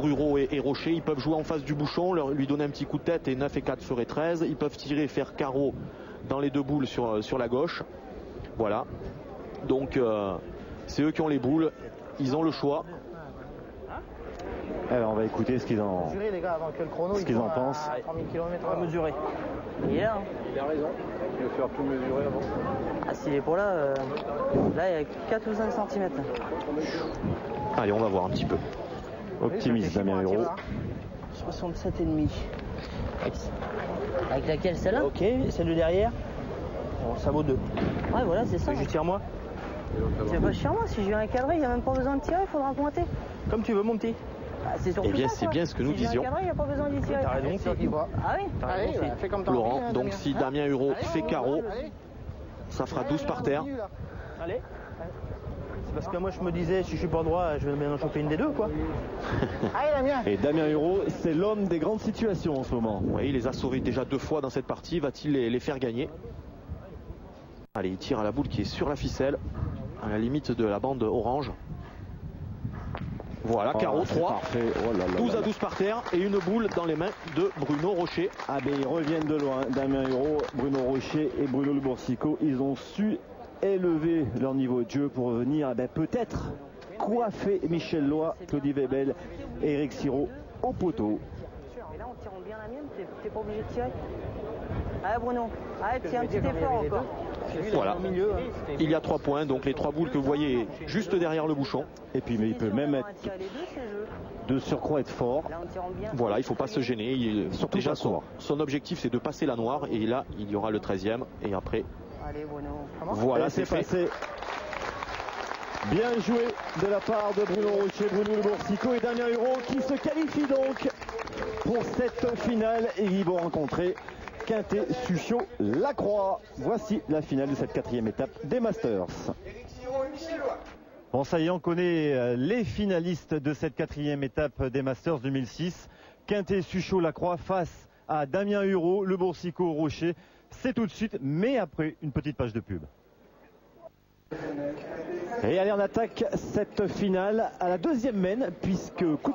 Hureau et Rocher. Ils peuvent jouer en face du bouchon, lui donner un petit coup de tête, et 9 et 4 ferait 13. Ils peuvent tirer et faire carreau dans les 2 boules sur la gauche. Voilà. Donc c'est eux qui ont les boules. Ils ont le choix. Alors on va écouter ce qu'ils en pensent. 3000 km à mesurer. Il est là. Il a raison. Il va faire tout mesurer avant. Ah, s'il est pour là, là il y a 4 ou 5 cm. Allez, on va voir un petit peu. Optimiste Damien Hureau. 67,5. Avec laquelle, celle-là? Ok, celle de derrière. Bon, ça vaut 2. Ouais, voilà, c'est ça. Je tire moi. C'est pas cher moi, si je viens à cadrer, il n'y a même pas besoin de tirer, il faudra pointer. Comme tu veux, mon petit. Ah, c'est eh bien, c'est bien ce que nous disions. Il n'y a pas besoin d'y tirer. T'as raison, Ah oui. Allez, fais comme t'as Laurent, envie, donc si Damien Hureau fait carreau, ça fera 12 par terre. Allez. C'est parce que moi je me disais, si je suis pas droit, je vais bien en choper une des 2, quoi. Allez, Damien. Et Damien Hureau, c'est l'homme des grandes situations en ce moment. Oui, il les a sauvés déjà 2 fois dans cette partie. Va-t-il les faire gagner? Allez, il tire à la boule qui est sur la ficelle, à la limite de la bande orange. Voilà, carreau 3, oh là là 12 à 12 par terre et une boule dans les mains de Bruno Rocher. Ah ben ils reviennent de loin, Damien Hureau, Bruno Rocher et Bruno Le Boursicot. Ils ont su élever leur niveau de jeu pour venir peut-être coiffer Michel Loy, Claudie Webel et Eric Sirot au poteau. Mais là on tire bien la mienne, t'es pas obligé de tirer. Allez Bruno, allez, tiens un petit effort encore. Voilà, il y a 3 points, donc les 3 boules que vous voyez juste derrière le bouchon. Et puis mais il peut même être de surcroît être fort. Voilà, il ne faut pas se gêner. Surtout déjà son objectif c'est de passer la noire, et là il y aura le 13e et après. Allez Bruno. Voilà, c'est passé. Bien joué de la part de Bruno Rocher, Bruno Le Boursicot et Damien Hureau qui se qualifient donc pour cette finale et ils vont rencontrer Quintet, Suchot, Lacroix. Voici la finale de cette 4e étape des Masters. Bon, ça y est, on connaît les finalistes de cette 4e étape des Masters 2006. Quintet, Suchot, Lacroix face à Damien Hureau, le Boursicot Rocher. C'est tout de suite, mais après une petite page de pub. Et allez, on attaque cette finale à la deuxième mène, puisque coup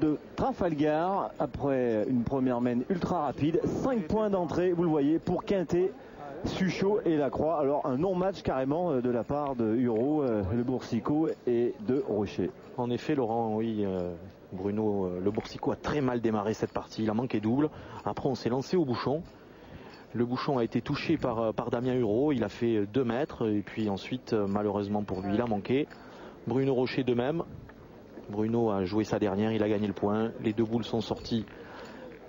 de Trafalgar, après une première mène ultra rapide, 5 points d'entrée, vous le voyez, pour Quintet, Suchot et Lacroix. Alors un non-match carrément de la part de Hureau, le Boursicot et de Rocher. En effet, Laurent, oui, Bruno, le Boursicot a très mal démarré cette partie, il a manqué double. Après, on s'est lancé au bouchon. Le bouchon a été touché par Damien Hureau, il a fait 2 mètres et puis ensuite, malheureusement pour lui, il a manqué. Bruno Rocher de même. Bruno a joué sa dernière, il a gagné le point. Les 2 boules sont sorties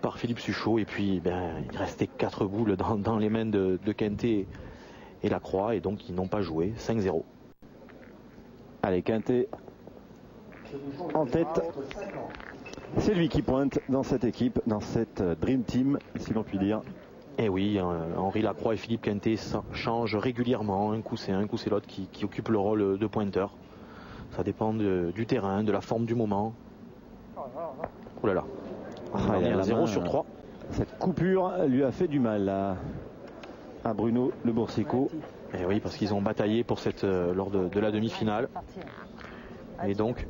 par Philippe Suchot et puis il restait 4 boules dans les mains de Quintet et Lacroix et donc ils n'ont pas joué. 5-0. Allez, Quintet en tête. C'est lui qui pointe dans cette équipe, dans cette Dream Team, si l'on peut dire. Et oui, Henri Lacroix et Philippe Quintet changent régulièrement. Un coup c'est un, un coup c'est l'autre qui occupe le rôle de pointeur. Ça dépend du terrain, de la forme du moment. Oh là là. Il y a 0 sur 3. Cette coupure lui a fait du mal à Bruno le Boursicot. Et oui, parce qu'ils ont bataillé pour lors de la demi-finale. Et donc,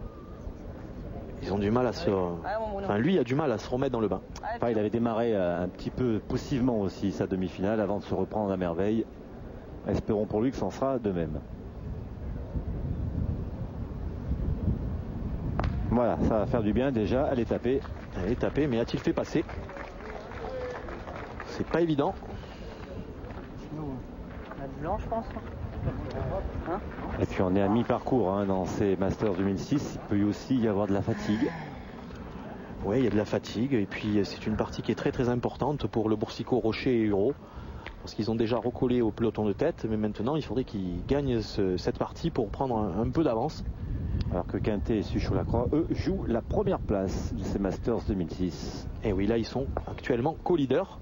ils ont du mal à se... Enfin, lui a du mal à se remettre dans le bain. Enfin, il avait démarré un petit peu poussivement aussi sa demi-finale avant de se reprendre à merveille. Espérons pour lui que c'en sera de même. Voilà, ça va faire du bien déjà. Elle est tapée. Elle est tapée, mais a-t-il fait passer? C'est pas évident. On a du blanc, je pense. Hein? Et puis on est à mi-parcours dans ces Masters 2006. Il peut aussi y avoir de la fatigue. Oui, il y a de la fatigue. Et puis c'est une partie qui est très très importante pour le Boursicot, Rocher et Hureau. Parce qu'ils ont déjà recollé au peloton de tête. Mais maintenant, il faudrait qu'ils gagnent cette partie pour prendre un peu d'avance. Alors que Quintet et Suchot-Lacroix, eux, jouent la première place de ces Masters 2006. Et oui, là, ils sont actuellement co-leaders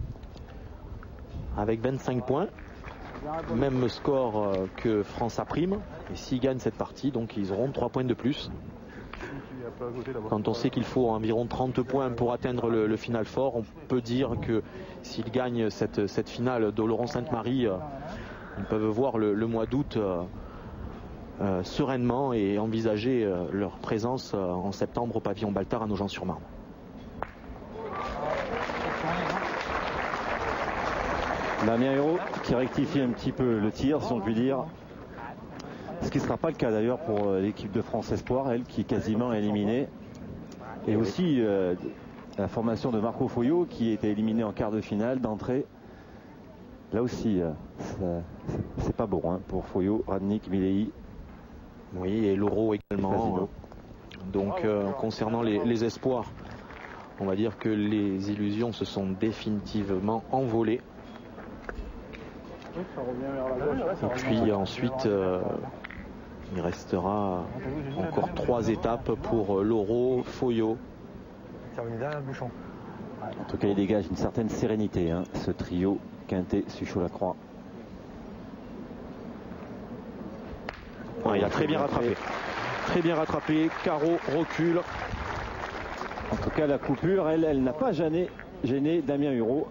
avec 25 points. Même score que France A'. Et s'ils gagnent cette partie, donc ils auront 3 points de plus. Quand on sait qu'il faut environ 30 points pour atteindre le final fort, on peut dire que s'ils gagnent cette finale d'Oloron-Sainte-Marie, ils peuvent voir le mois d'août sereinement et envisager leur présence en septembre au pavillon Baltard à Nogent-sur-Marne. Damien Hureau qui rectifie un petit peu le tir, si on peut dire. Ce qui ne sera pas le cas d'ailleurs pour l'équipe de France Espoir, elle qui est quasiment éliminée. Et aussi la formation de Marco Foyot qui était éliminé en quart de finale d'entrée. Là aussi, c'est pas beau pour Foyot, Radnik, Milei. Oui, et Loro également. Donc concernant les espoirs, on va dire que les illusions se sont définitivement envolées. Et puis ensuite, il restera encore 3 étapes pour Loro, Foyot. En tout cas, il dégage une certaine sérénité, ce trio Quintet, Suchot-Lacroix. Ouais, il a très bien rattrapé. Très bien rattrapé. Carreau, recul. En tout cas, la coupure, elle n'a pas gêné Damien Hureau.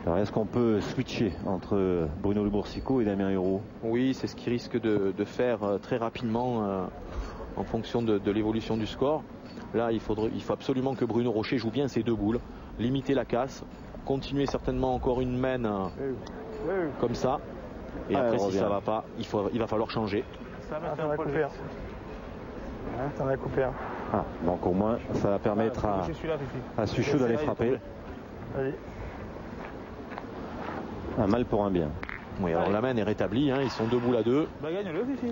Alors, est-ce qu'on peut switcher entre Bruno le Boursicot et Damien Hureau? Oui, c'est ce qu'il risque de faire très rapidement en fonction de l'évolution du score. Là, il faut absolument que Bruno Rocher joue bien ses 2 boules, limiter la casse, continuer certainement encore une mène comme ça. Et après, si ça va pas, il va falloir changer. Ça va couper. Ça va couper. Donc au moins, ça va permettre à Suchot d'aller frapper. Allez. Un mal pour un bien. Oui, alors la main est rétablie, ils sont 2 boules à 2.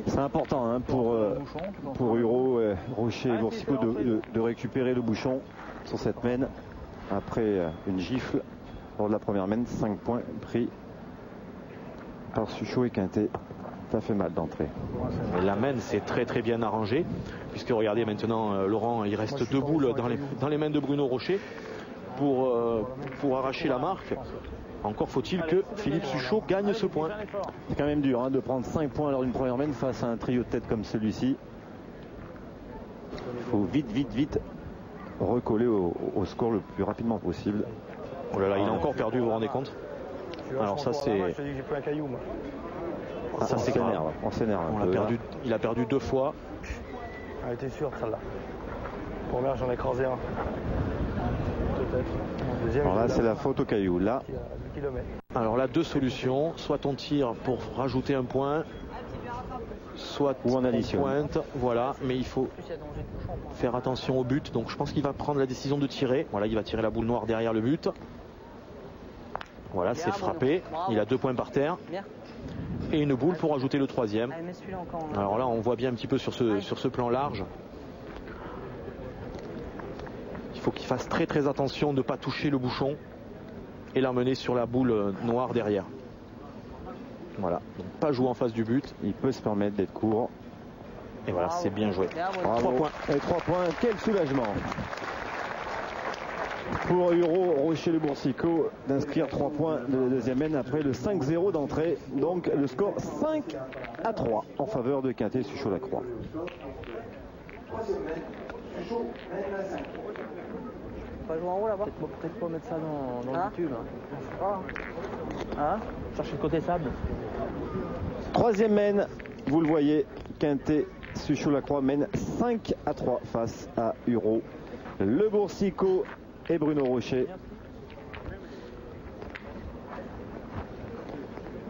C'est important pour Hureau, Rocher et Boursicot de récupérer le bouchon sur cette mène après une gifle lors de la première mène. 5 points pris par Suchot et Quintet. Ça fait mal d'entrée. La mène s'est très très bien arrangée, puisque regardez maintenant Laurent, il reste 2 boules dans les mains de Bruno Rocher pour arracher la marque. Encore faut-il que Philippe Suchot gagne ce point. C'est quand même dur de prendre 5 points lors d'une première mène face à un trio de tête comme celui-ci. Il faut vite recoller au score le plus rapidement possible. Oh là là, il a encore perdu, vous vous rendez compte? Alors ça c'est... Je te dis que j'ai pris un caillou moi. Ça c'est grave. On s'énerve. Il a perdu 2 fois. Elle était sûre celle-là. Première, j'en ai écrasé un. Peut-être. Deuxième, alors là, c'est la faute au caillou. Là. Alors là, 2 solutions. Soit on tire pour rajouter un point, soit on additionne. pointe. Voilà, mais il faut faire attention au but. Donc je pense qu'il va prendre la décision de tirer. Voilà, il va tirer la boule noire derrière le but. Voilà, c'est frappé. Il a 2 points par terre. Et une boule pour ajouter le 3e. Alors là, on voit bien un petit peu sur ce plan large. Il faut qu'il fasse très très attention de ne pas toucher le bouchon et l'emmener sur la boule noire derrière. Voilà, donc pas jouer en face du but. Il peut se permettre d'être court. Et voilà, c'est bien joué. 3 points. Et 3 points, quel soulagement pour Huro Rocher-le-Boursicot d'inscrire 3 points de la deuxième mène après le 5-0 d'entrée. Donc le score 5-3 en faveur de Quintet-Suchot-Lacroix. Pas jouer en haut là-bas. Peut-être pas mettre ça dans le tube. Hein? Chercher le côté sable. 3e mène, vous le voyez, Quintet-Suchot-Lacroix mène 5-3 face à Huro le Boursicot et Bruno Rocher.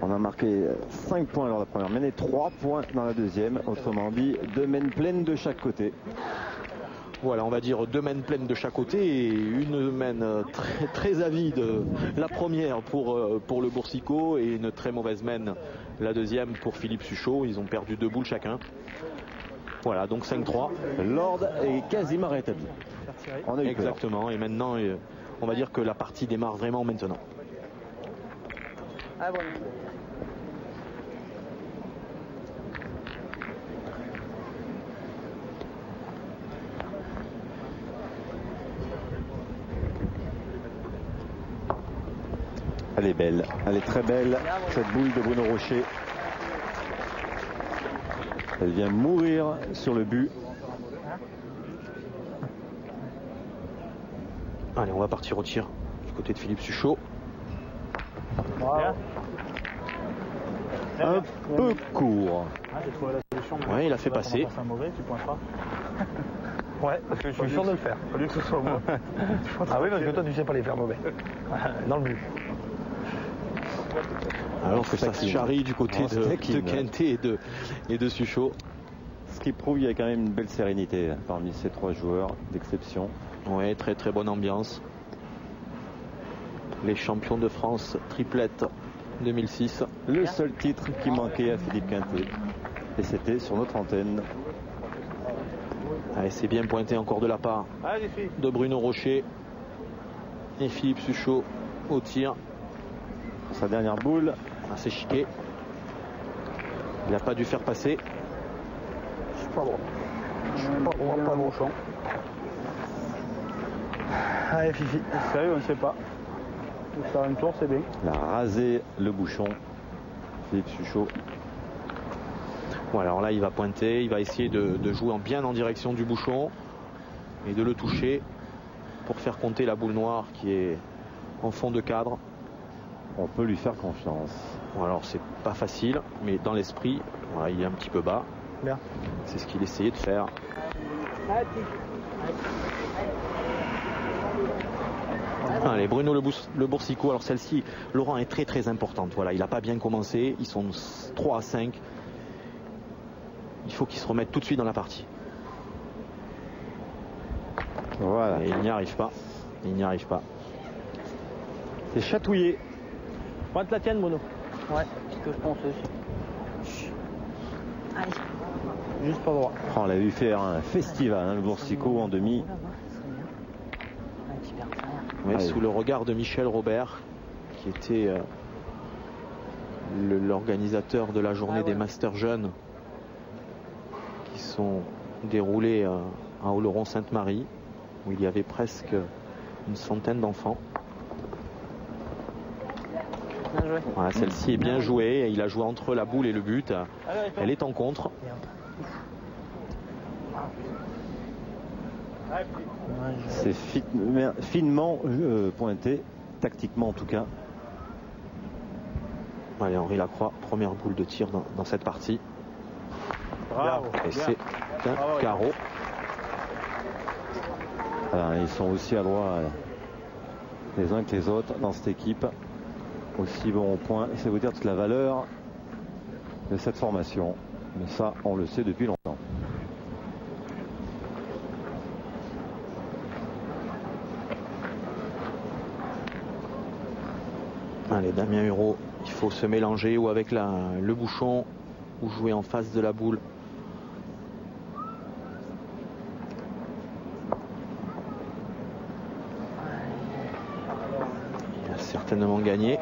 On a marqué 5 points lors de la première mène et 3 points dans la deuxième. Autrement dit, 2 mènes pleines de chaque côté. Voilà, on va dire 2 mènes pleines de chaque côté et une mène très, très avide, la première pour le Boursicot et une très mauvaise mène, la deuxième pour Philippe Suchot. Ils ont perdu 2 boules chacun. Voilà, donc 5-3. L'ordre est quasiment rétabli. On a eu exactement, et maintenant, on va dire que la partie démarre vraiment maintenant. Ah bon. Elle est belle, elle est très belle, cette boule de Bruno Rocher. Elle vient mourir sur le but. Allez, on va partir au tir du côté de Philippe Suchot. Un peu court. Ouais, il a fait passer. Ouais, parce que je suis sûr de le faire. Au lieu que ce soit moi. Ah oui, parce que toi, tu sais pas les faire mauvais. Dans le but. Alors que ça se charrie du côté de Quintet et de Suchot. Ce qui prouve qu'il y a quand même une belle sérénité parmi ces 3 joueurs d'exception. Oui, très très bonne ambiance. Les champions de France triplette 2006. Le seul titre qui manquait à Philippe Quintet. Et c'était sur notre antenne. Allez, c'est bien pointé encore de la part de Bruno Rocher. Et Philippe Suchot au tir. Sa dernière boule. C'est chiqué. Il n'a pas dû faire passer. Je suis pas bon. Je suis pas bon champ. Allez, Fifi. Sérieux, on ne sait pas. Faire une tour, c'est bien. Il a rasé le bouchon. Philippe Suchot. Bon, alors là, il va pointer. Il va essayer de jouer bien en direction du bouchon et de le toucher pour faire compter la boule noire qui est en fond de cadre. On peut lui faire confiance. Bon, alors c'est pas facile, mais dans l'esprit, voilà, il est un petit peu bas. Bien. C'est ce qu'il essayait de faire. Allez, Bruno le Boursicot. Alors celle-ci, Laurent, est très très importante. Voilà, il n'a pas bien commencé. Ils sont 3 à 5. Il faut qu'il se remette tout de suite dans la partie. Voilà. Et il n'y arrive pas. Il n'y arrive pas. C'est chatouillé. Pointe la tienne, Bruno. Ouais, c'est ce que je pense aussi. Allez. Juste pas droit. On l'a vu faire un festival, le Boursicot en demi. Oui, sous le regard de Michel Robert, qui était l'organisateur de la journée des Masters Jeunes qui sont déroulés à Oloron-Sainte-Marie, où il y avait presque une centaine d'enfants. Voilà, celle-ci est bien jouée. Il a joué entre la boule et le but. Elle est en contre. C'est finement pointé, tactiquement en tout cas. Allez, Henri Lacroix, première boule de tir dans cette partie. Bravo. Et c'est un carreau. Alors, ils sont aussi adroits les uns que les autres dans cette équipe. Aussi bon au point. C'est vous dire toute la valeur de cette formation. Mais ça, on le sait depuis longtemps. Allez, Damien Hureau, il faut se mélanger ou avec le bouchon ou jouer en face de la boule. Il a certainement gagné.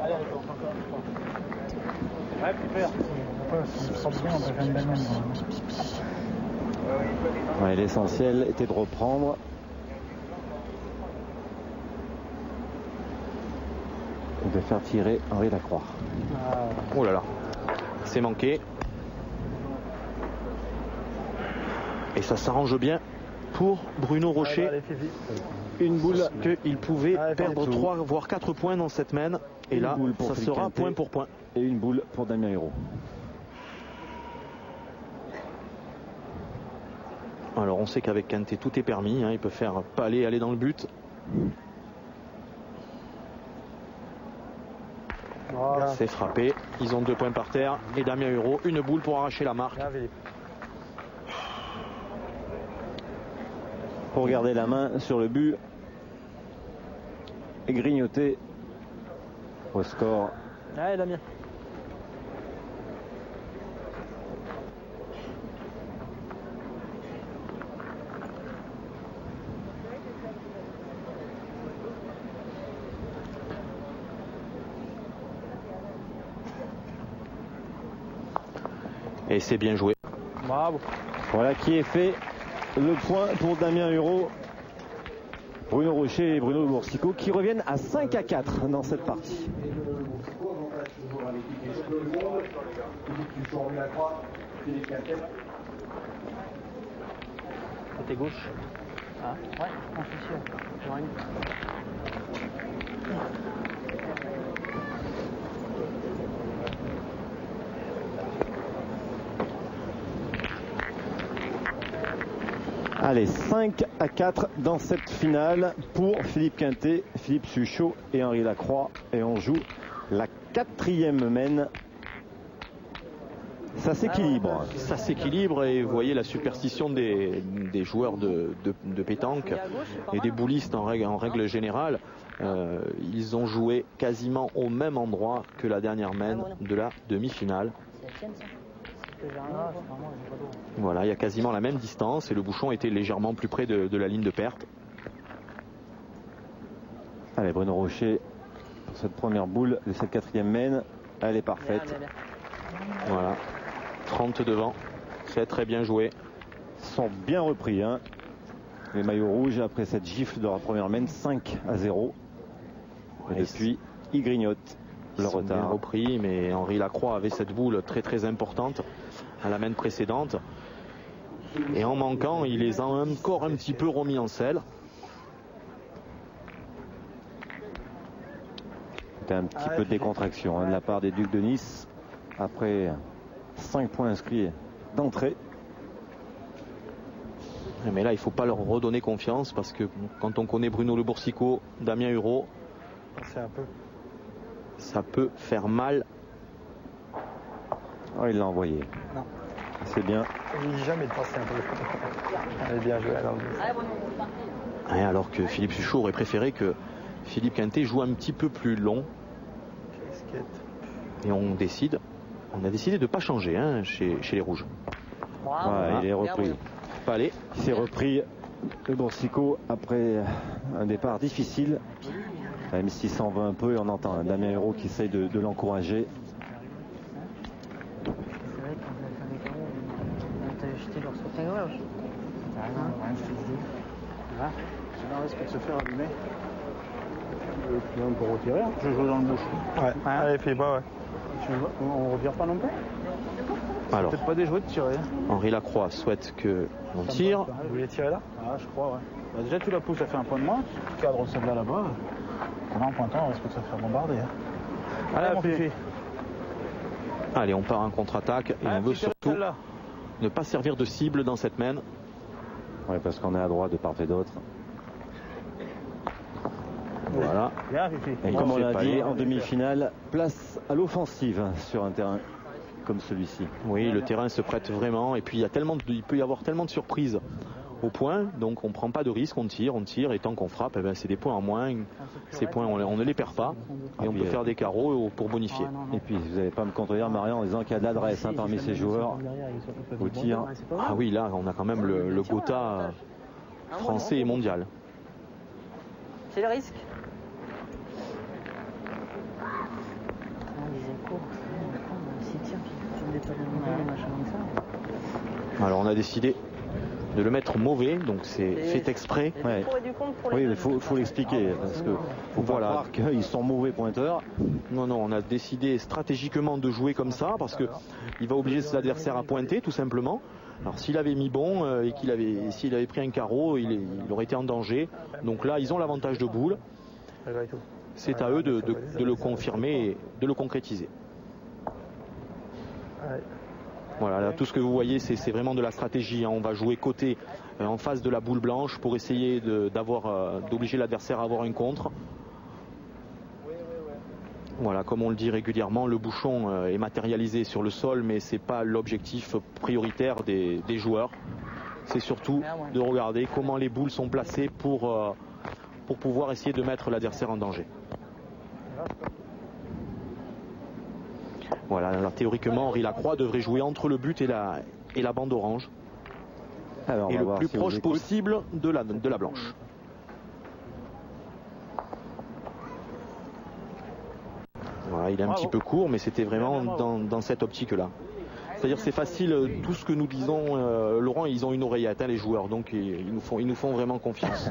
Ouais, l'essentiel était de reprendre. Et de faire tirer Henri Lacroix. Oh là là, c'est manqué. Et ça s'arrange bien pour Bruno Rocher. Une boule. Qu'il pouvait perdre 3 voire 4 points dans cette mène. Et là, ça sera point pour point. Et une boule pour Damien Hureau. Alors on sait qu'avec Quintet tout est permis, hein, il peut faire paler, aller dans le but. C'est frappé, ils ont 2 points par terre et Damien Hureau, une boule pour arracher la marque. Pour garder la main sur le but et grignoter au score. Allez Damien. Et c'est bien joué. Bravo. Voilà qui est fait. Le point pour Damien Hureau. Bruno Rocher et Bruno Boursicot qui reviennent à 5-4 dans cette partie. Côté gauche. Ah, ouais, je suis sûr. J'aurais mis. Allez, 5-4 dans cette finale pour Philippe Quintet, Philippe Suchot et Henri Lacroix. Et on joue la 4e mène. Ça s'équilibre. Ça s'équilibre et vous voyez la superstition des joueurs de pétanque et des boulistes en règle générale. Ils ont joué quasiment au même endroit que la dernière mène de la demi-finale. Voilà, il y a quasiment la même distance et le bouchon était légèrement plus près de la ligne de perte. Allez, Bruno Rocher, pour cette première boule de cette 4e mène, elle est parfaite. Voilà, 30 devant, c'est très bien joué. Ils sont bien repris, hein. Les maillots rouges après cette gifle de la première mène, 5-0. Et depuis, ils grignotent le retard. Bien repris, mais Henri Lacroix avait cette boule très très importante à la mène précédente. Et en manquant, il les a encore un petit peu remis en selle. C'était un petit peu de décontraction de la part des Ducs de Nice après 5 points inscrits d'entrée. Mais là, il ne faut pas leur redonner confiance parce que quand on connaît Bruno Le Boursicot, Damien Hureau, ça peut faire mal. Oh, il l'a envoyé. C'est bien. Il dit jamais de passer un peu. Elle est bien jouée. Alors que Philippe Suchot aurait préféré que Philippe Quintet joue un petit peu plus long. Et on a décidé de ne pas changer chez les Rouges. Il est repris. Allez. Il s'est repris le Boursicot après un départ difficile. Même s'il s'en va un peu et on entend un Damien Hureau qui essaye de l'encourager. Est-ce que de se faire allumer on peut retirer, je joue dans le bouche. Ouais. Allez, Philippe, ouais. On ne retire pas non plus. Alors, peut-être pas déjoué de tirer. Henri Lacroix souhaite que l'on tire. Vous voulez tirer là? Ah, je crois, ouais. Bah, déjà, tu la pousses, ça fait un point de moins. Tu cadres celle-là là-bas. On a un pointant, on risque de se faire bombarder. Allez, mon Fifi. Allez, on part en contre-attaque et on veut surtout ne pas servir de cible dans cette main. Oui, parce qu'on est à droite de part et d'autre. Voilà. Bien, Fifi. Et comme on l'a dit, en demi-finale, place à l'offensive sur un terrain comme celui-ci. Oui, le terrain se prête vraiment. Et puis il peut y avoir tellement de surprises au point. Donc on ne prend pas de risque, on tire. Et tant qu'on frappe, eh ben, c'est des points en moins. Ces points, on ne les perd pas. Et on peut faire des carreaux pour bonifier. Et puis vous n'allez pas me contredire, Marion, en disant qu'il y a de l'adresse parmi ces joueurs au tir. Ah oui, là, on a quand même le Gotha français et mondial. C'est le risque. Alors on a décidé de le mettre mauvais, donc c'est fait exprès. Ouais. Oui, il faut l'expliquer, parce que faut pas croire qu'ils sont mauvais pointeurs. Non, on a décidé stratégiquement de jouer comme ça, parce que il va obliger ses adversaires à pointer, tout simplement. Alors s'il avait mis bon et s'il avait pris un carreau, il aurait été en danger. Donc là, ils ont l'avantage de boule. C'est à eux de le confirmer et de le concrétiser. Voilà, là, tout ce que vous voyez, c'est vraiment de la stratégie. On va jouer côté en face de la boule blanche pour essayer d'obliger l'adversaire à avoir un contre. Voilà, comme on le dit régulièrement, le bouchon est matérialisé sur le sol, mais c'est pas l'objectif prioritaire des joueurs. C'est surtout de regarder comment les boules sont placées pour pouvoir essayer de mettre l'adversaire en danger. Voilà, alors, théoriquement, Henri Lacroix devrait jouer entre le but et la bande orange. Alors, et le plus proche possible de la blanche. Voilà, il est un petit peu court, mais c'était vraiment dans cette optique-là. C'est-à-dire c'est facile, tout ce que nous disons, Laurent, ils ont une oreillette, les joueurs, donc ils nous font vraiment confiance.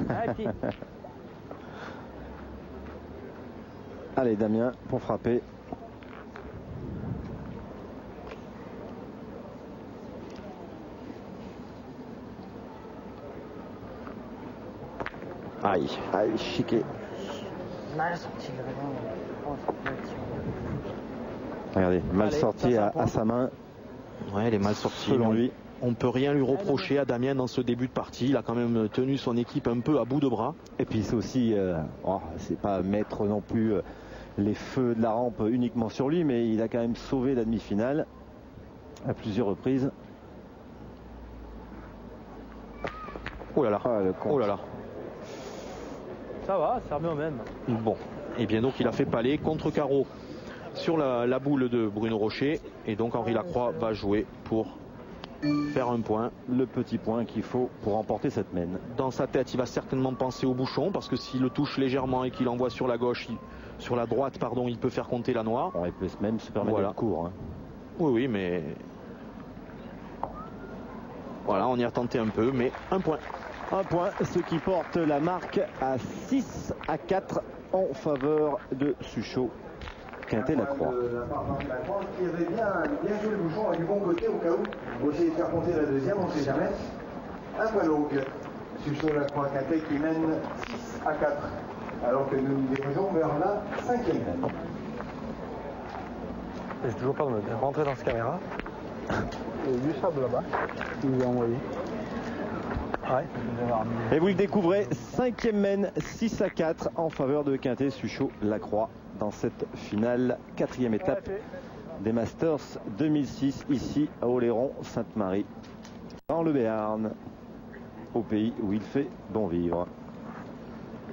Allez, Damien, pour frapper. Aïe, chiqué. Mal sorti, Regardez, mal sorti à sa main. Ouais, elle est mal sortie. Selon lui. On ne peut rien lui reprocher à Damien dans ce début de partie. Il a quand même tenu son équipe un peu à bout de bras. Et puis c'est aussi, c'est pas mettre non plus les feux de la rampe uniquement sur lui, mais il a quand même sauvé la demi-finale à plusieurs reprises. Oh là là, oh là là. Ça va, ça remet au même. Bon, et bien donc il a fait palais contre carreau sur la boule de Bruno Rocher. Et donc Henri Lacroix va jouer pour faire un point. Le petit point qu'il faut pour remporter cette mène. Dans sa tête, il va certainement penser au bouchon, parce que s'il le touche légèrement et qu'il envoie sur la gauche, sur la droite, pardon, il peut faire compter la noire. Bon, il peut même se permettre d'être court. Hein. Oui, mais... Voilà, on y a tenté un peu, mais un point. Un point, ce qui porte la marque à 6-4 en faveur de Suchot. Quintet-Lacroix. Qui avait bien joué le bouchon du bon côté au cas où. Vous essayez de faire compter la deuxième, on ne sait jamais. Un point longue. Suchot-Lacroix Quintet qui mène 6-4. Alors que nous nous dirigeons vers la cinquième mène. J'ai toujours peur de me rentrer dans cette caméra. Il y a du sable là-bas. Il nous a envoyé. Ouais. Et vous le découvrez, cinquième mène 6-4 en faveur de Quintet Suchot-Lacroix dans cette finale, quatrième étape des Masters 2006 ici à Oléron-Sainte-Marie dans le Béarn, au pays où il fait bon vivre.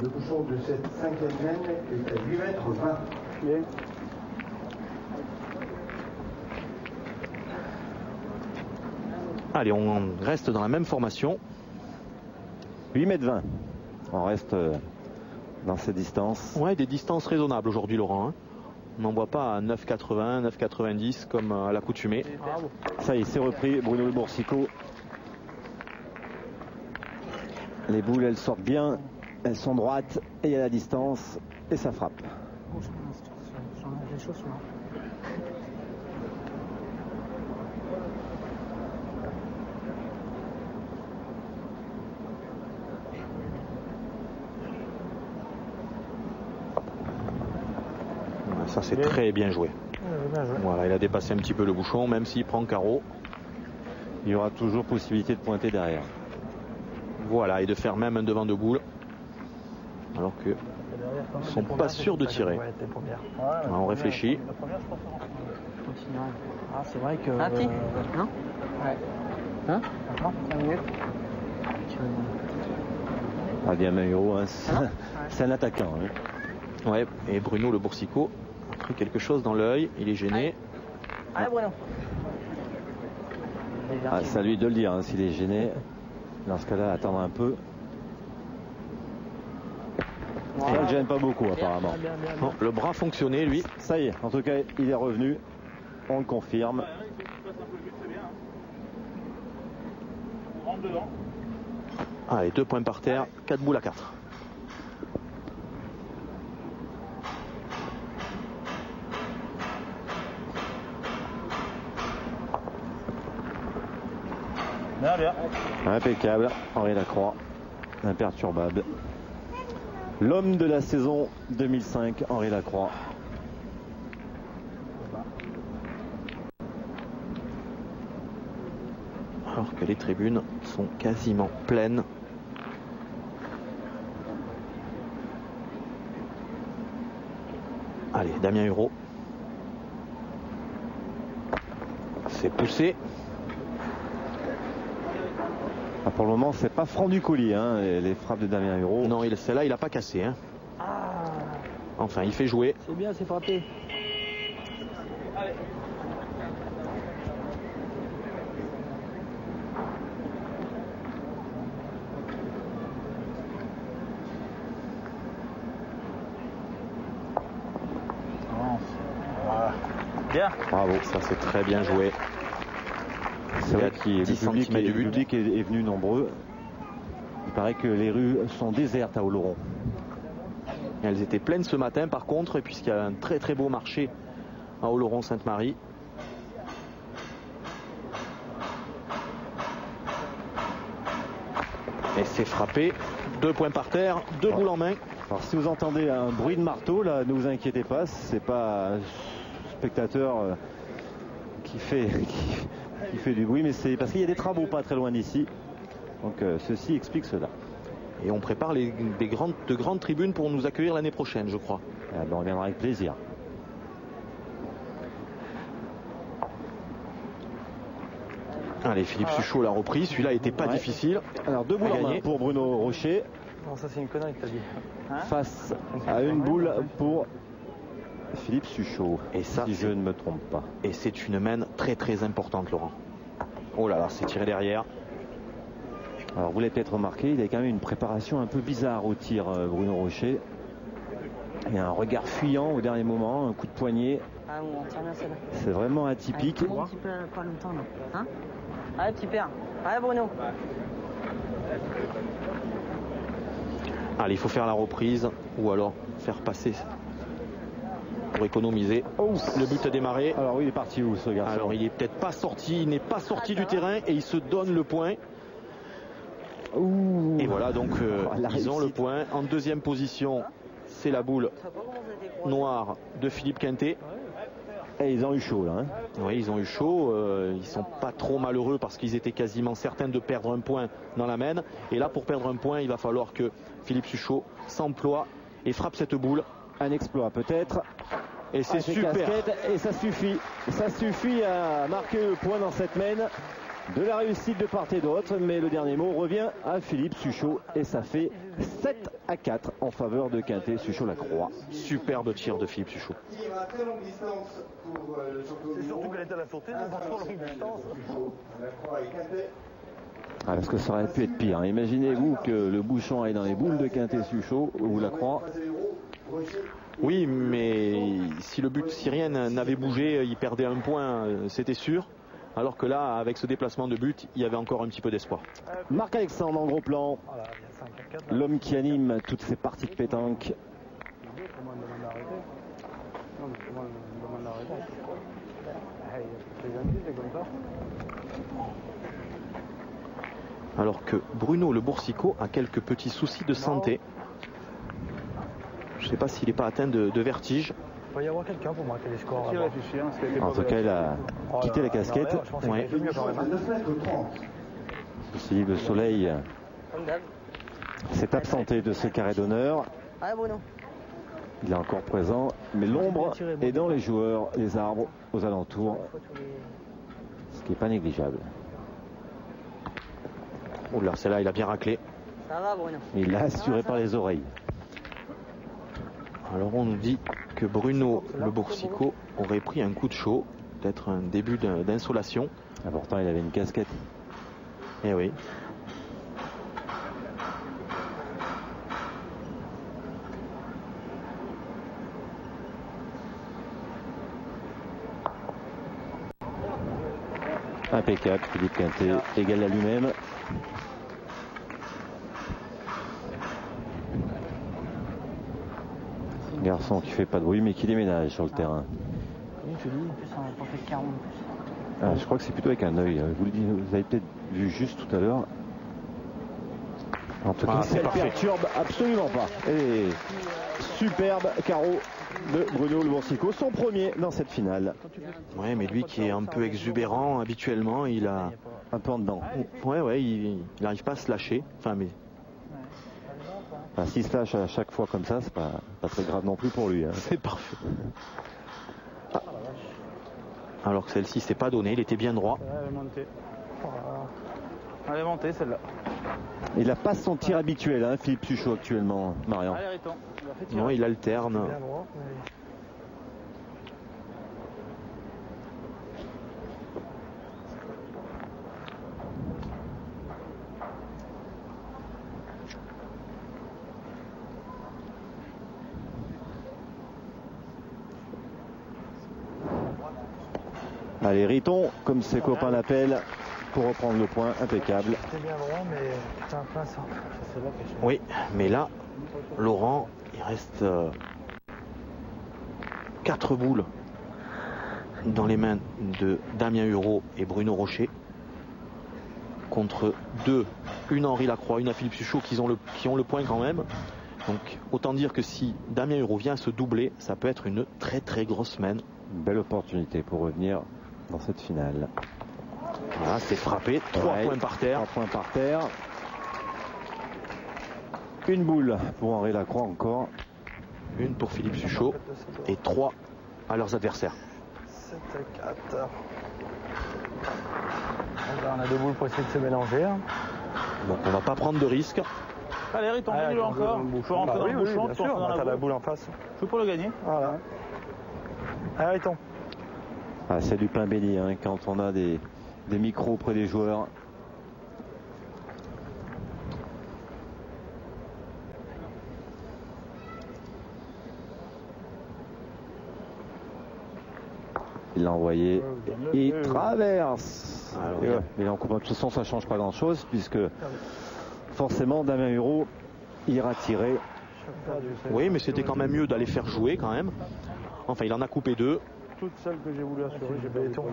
Le bouchon de cette cinquième mène est à 8 mètres 20. Bien. Allez, on reste dans la même formation. 8 mètres 20. On reste dans ces distances. Ouais, des distances raisonnables aujourd'hui, Laurent. Hein. On n'en voit pas à 9,80, 9,90 comme à l'accoutumée. Ça y est, c'est repris. Bruno Le Boursicot. Les boules, elles sortent bien. Elles sont droites. Et il y a la distance. Et ça frappe. Ça c'est très bien joué. Voilà, il a dépassé un petit peu le bouchon, même s'il prend carreau. Il y aura toujours possibilité de pointer derrière. Voilà, et de faire même un devant de boule. Alors que ils sont pas sûrs de tirer. Alors, on réfléchit. Ah, c'est vrai que. Un petit non. Ouais. Hein? Attends, 5 minutes. Ah, Diamant, hein, c'est un attaquant. Hein. Ouais, et Bruno le Boursicot a pris quelque chose dans l'œil. Il est gêné. Allez, Bruno. Ah, c'est à lui de le dire, hein, s'il est gêné. Dans ce cas-là, attendre un peu. Ça ne gêne pas beaucoup, apparemment. Bon, le bras fonctionnait, lui. Ça y est, en tout cas, il est revenu. On le confirme. Allez, 2 points par terre, 4 boules à 4. Bien. Impeccable, Henri Lacroix, imperturbable. L'homme de la saison 2005, Henri Lacroix. Alors que les tribunes sont quasiment pleines. Allez, Damien Hureau. C'est poussé. Ah, pour le moment, c'est pas franc du colis, hein, les frappes de Damien Hureau. Non, celle-là, il n'a pas cassé. Hein. Enfin, il fait jouer. C'est bien, c'est frappé. Bien. Bravo. Ça, c'est très bien joué. C'est vrai que le 10 centimètres du but. public est venu nombreux. Il paraît que les rues sont désertes à Oloron. Elles étaient pleines ce matin, par contre, puisqu'il y a un très très beau marché à Oloron-Sainte-Marie. Et c'est frappé. 2 points par terre, 2 boules en main. Alors si vous entendez un bruit de marteau, là, ne vous inquiétez pas, c'est pas un spectateur qui fait du bruit, mais c'est parce qu'il y a des travaux pas très loin d'ici. Donc ceci explique cela. Et on prépare de grandes tribunes pour nous accueillir l'année prochaine, je crois. Ah ben, on viendra avec plaisir. Allez, Philippe Suchot l'a repris. Celui-là n'était pas difficile. Alors 2 boules en main pour Bruno Rocher. Non, ça c'est une connerie que t'as dit. Face à une boule pour Philippe Suchot. Et ça, si je ne me trompe pas. Et c'est une main très très importante, Laurent. Oh là là, c'est tiré derrière. Alors vous l'avez peut-être remarqué, il a quand même une préparation un peu bizarre au tir, Bruno Rocher. Il y a un regard fuyant au dernier moment, un coup de poignet. Ah bon, tiens bien celle-là. C'est vraiment atypique. Un petit peu pas longtemps là. Hein? Allez, petit père. Allez, Bruno. Allez, il faut faire la reprise ou alors faire passer pour économiser. Oh, le but a démarré. Alors oui, il est parti où ce garçon? Alors il est peut-être pas sorti, il n'est pas sorti du terrain et il se donne le point. Ouh. Et voilà donc ils ont le point. En deuxième position, c'est la boule noire de Philippe Quintet. Et ils ont eu chaud là. Hein. Oui, ils ont eu chaud. Ils sont pas trop malheureux parce qu'ils étaient quasiment certains de perdre un point dans la main. Et là, pour perdre un point, il va falloir que Philippe Suchot s'emploie et frappe cette boule. Un exploit peut-être. Et c'est super. Et ça suffit. Ça suffit à marquer le point dans cette main. De la réussite de part et d'autre, mais le dernier mot revient à Philippe Suchot et ça fait 7-4 en faveur de Quintet. Suchot-Lacroix. Superbe tir de Philippe Suchot. C'est surtout qu'elle était à la sortie, pas trop longue distance. Ah, parce que ça aurait pu être pire. Imaginez-vous que le bouchon aille dans les boules de Quintet Suchot ou Lacroix. Oui, mais si rien n'avait bougé, il perdait un point, c'était sûr. Alors que là, avec ce déplacement de but, il y avait encore un petit peu d'espoir. Marc-Alexandre en gros plan. L'homme qui anime toutes ces parties de pétanque. Alors que Bruno le Boursicot a quelques petits soucis de santé. Je ne sais pas s'il n'est pas atteint de vertige. peut y avoir quelqu'un pour marquer les scores. En tout cas, il a quitté la casquette. Ouais. Si le soleil s'est absenté de ce carré d'honneur, il est encore présent, mais l'ombre est dans les joueurs, les arbres aux alentours, ce qui n'est pas négligeable. Oula, celle-là, il a bien raclé. Ça va, Bruno. Il l'a assuré par les oreilles. Alors on nous dit que Bruno Le Boursicot aurait pris un coup de chaud, peut-être un début d'insolation. Pourtant, il avait une casquette. Eh oui. Impeccable, Philippe Quintet, égal à lui-même. Garçon qui fait pas de bruit mais qui déménage sur le terrain. Je crois que c'est plutôt avec un œil. Vous avez peut-être vu juste tout à l'heure. En tout cas, ça ne perturbe absolument pas. Et superbe carreau de Bruno Le Boursicot, son premier dans cette finale. Ouais, mais lui qui est un peu exubérant habituellement, il a un peu en dedans. Ouais, il n'arrive pas à se lâcher. Enfin, mais s'il se lâche à chaque fois comme ça, c'est pas très grave non plus pour lui. Hein. C'est parfait. Alors que celle-ci s'est pas donnée, il était bien droit. Elle est montée celle-là. Il n'a pas son tir habituel, hein, Philippe Suchot actuellement, Marion. Non, il alterne. Allez, Riton, comme ses copains l'appellent, pour reprendre le point, impeccable. C'était bien droit, mais putain, plein centre. Oui, mais là, Laurent, il reste 4 boules dans les mains de Damien Hureau et Bruno Rocher contre 2, une Henri Lacroix, une à Philippe Suchot qui ont le point quand même. Donc autant dire que si Damien Hureau vient se doubler, ça peut être une très très grosse semaine. Une belle opportunité pour revenir dans cette finale. Voilà, c'est frappé, 3 points par terre. 3 points par terre. Une boule pour Henri Lacroix encore. Une pour Philippe Suchot et 3 à leurs adversaires. 7 à 4. On a 2 boules pour essayer de se mélanger. Hein. Donc on va pas prendre de risques. Allez, Riton, gagne-le encore. Il faut rentrer dans le bouchon, tu rentres dans la boule en face. Je veux pour le gagner. Voilà. Allez, Riton. C'est du pain béni hein, quand on a des micros près des joueurs. Il l'a envoyé, il traverse. Mais en coup, de toute façon, ça ne change pas grand-chose puisque forcément Damien Hureau ira tirer. Oui, mais c'était quand même mieux d'aller faire jouer quand même. Enfin, il en a coupé 2. Toute celle que j'ai voulu assurer, j'ai pas les tours.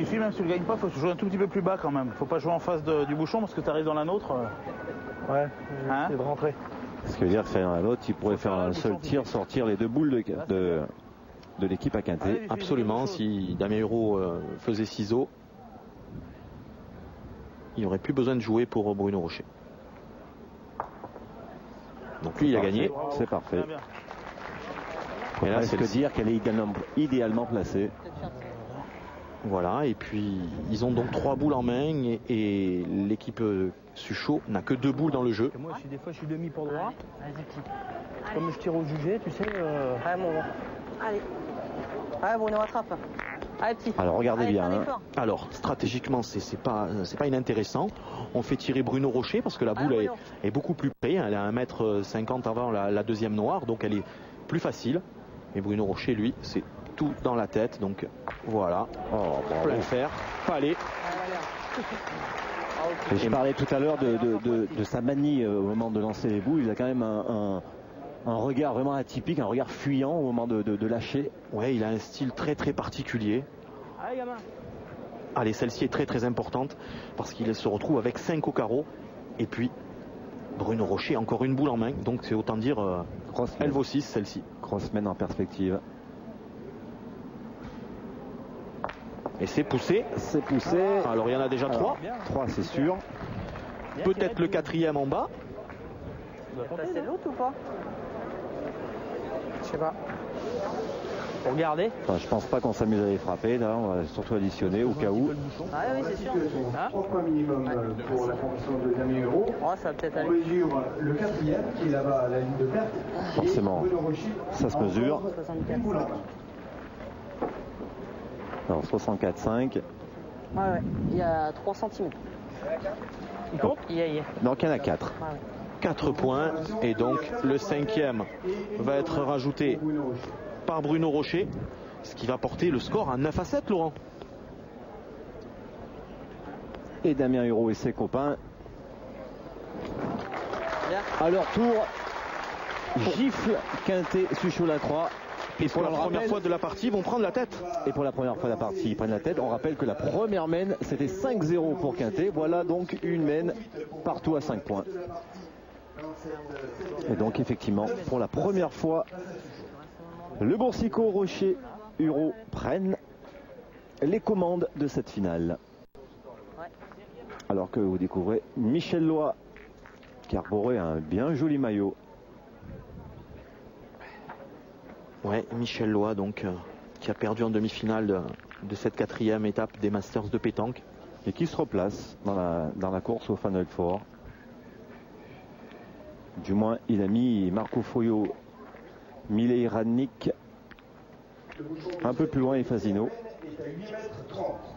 Ici, même si tu ne le gagnes pas, il faut jouer un tout petit peu plus bas quand même. Faut pas jouer en face du bouchon parce que tu arrives dans la nôtre. Ouais, c'est de rentrer. Ce qui veut dire que faire un autre, il pourrait faire un seul tir, sortir les 2 boules de l'équipe à Quintet. Absolument, si Damien Hureau faisait ciseaux, il n'y aurait plus besoin de jouer pour Bruno Rocher. Donc lui, il a gagné. C'est parfait. Et là, c'est dire qu'elle est idéalement placée. Voilà, et puis ils ont donc 3 boules en main et l'équipe Suchot n'a que 2 boules dans le jeu. Moi, des fois, je suis demi pour droit. Comme je tire au jugé, tu sais. Allez. Allez, Bruno, attrape. Allez, petit. Alors, regardez bien. Alors, stratégiquement, c'est pas inintéressant. On fait tirer Bruno Rocher parce que la boule est beaucoup plus près. Elle est à 1m50 avant la deuxième noire, donc elle est plus facile. Et Bruno Rocher, lui, c'est tout dans la tête. Donc voilà. Plein fer. Palais. Et je parlais tout à l'heure de sa manie au moment de lancer les boules. Il a quand même un regard vraiment atypique, un regard fuyant au moment de lâcher. Ouais, il a un style très très particulier. Allez, celle-ci est très très importante parce qu'il se retrouve avec 5 au carreau. Et puis Bruno Rocher, encore une boule en main, donc c'est autant dire elle vaut 6 celle-ci. Crossman en perspective. Et c'est poussé. C'est poussé. Alors il y en a déjà 3. 3 c'est sûr. Peut-être le 4e en bas. C'est l'autre ou pas? Je sais pas. Pour regarder. Enfin, je pense pas qu'on s'amuse à les frapper là, on va surtout additionner au cas où. Ah oui, c'est sûr. 3 points minimum pour la formation de Damien Hérault. Oh, ça va peut-être On aller. mesure le 4e qui est là-bas à la ligne de perte. Forcément, Et Bruno Rocher ça se mesure. 64. une boule en main. Alors 64,5. Ouais, il y a 3 cm. Il compte? Il y a. Donc il y en a 4. Ouais. 4 points. Et donc le 5e va être rajouté par Bruno Rocher. Ce qui va porter le score à 9-7, Laurent. Et Damien Hérault et ses copains, Bien. à leur tour, gifle Quintet Suchot-Lacroix. Et pour la On le première rappelle, fois de la partie, ils vont prendre la tête. Et pour la première fois de la partie, ils prennent la tête. On rappelle que la première mène, c'était 5-0 pour Quintet. Voilà donc une mène partout à 5 points. Et donc effectivement, pour la première fois, le Boursicot, Rocher, Hérault prennent les commandes de cette finale. Alors que vous découvrez Michel Loy qui arborait un bien joli maillot. Ouais, Michel Loy donc qui a perdu en demi-finale de cette 4e étape des Masters de pétanque. Et qui se replace dans la course au Final Four. Du moins, il a mis Marco Foyo, Milei Radnik un peu plus loin et Fasino.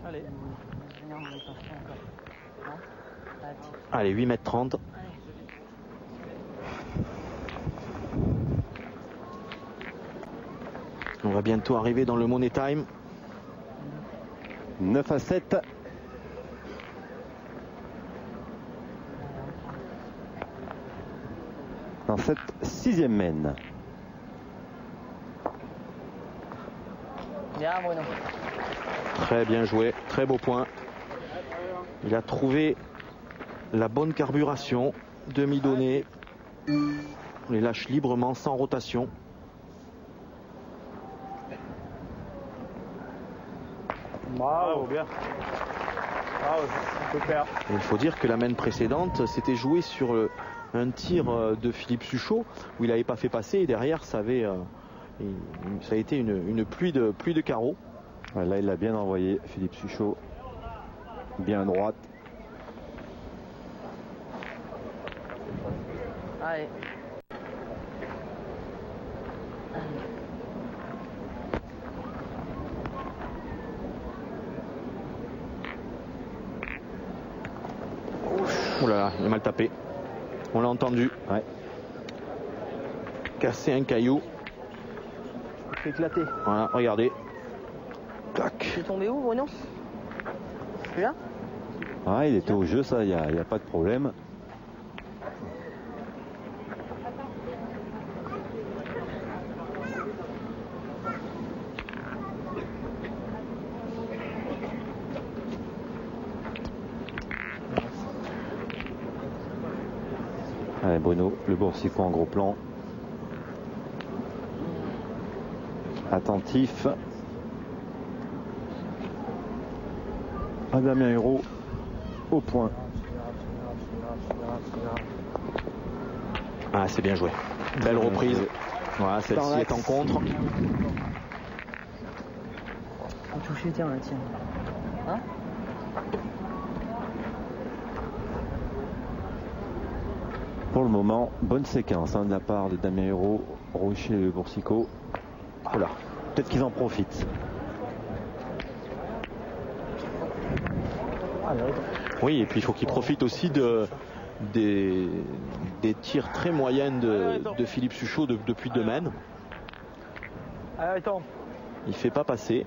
Allez. Allez, 8,30 m. On va bientôt arriver dans le Money Time. 9-7. Dans cette 6e mène. Bien, Bruno. Très bien joué, très beau point. Il a trouvé la bonne carburation, demi-donnée. On les lâche librement, sans rotation. Bravo, bien. Bravo, on peut faire. Et il faut dire que la mène précédente s'était jouée sur un tir de Philippe Suchot où il n'avait pas fait passer et derrière ça a été une pluie de carreaux. Ouais, là il l'a bien envoyé, Philippe Suchot, bien à droite. Allez. Ouh là là, il a mal tapé. On l'a entendu. Ouais. Casser un caillou. C'est éclaté. Voilà, regardez. Tac. Tu es tombé où, Bruno? Celui-là? Ah, il était au jeu, ça, il n'y a pas de problème. Allez, Bruno, le Boursicot en gros plan. Attentif. À Damien Hérault au point. Ah, c'est bien joué. Belle reprise. Voilà, celle-ci est en contre. On touche les tiens, là, tiens. Hein? Pour le moment, bonne séquence de la part de Damien Hérault, Rocher et le Boursicot. Voilà, peut-être qu'ils en profitent. Oui, et puis il faut qu'il profite aussi des tirs très moyens de Philippe Suchot depuis 2 mènes. Allez, attends. Il fait pas passer.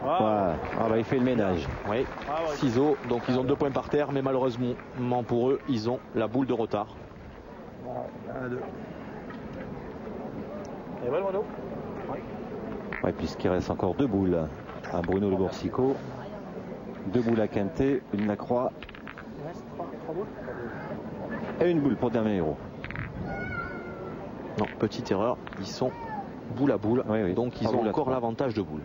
Voilà. Ah bah, il fait le ménage. Oui, ciseaux. Donc ils ont 2 points par terre, mais malheureusement pour eux, ils ont la boule de retard. Et voilà, Bruno. Ouais, puisqu'il reste encore 2 boules à Bruno le Boursicot. 2 boules à quintet, une Lacroix. Il reste 3 boules. Et une boule pour dernier héros. Non, petite erreur, ils sont boule à boule, oui, donc ils ont encore l'avantage de boule.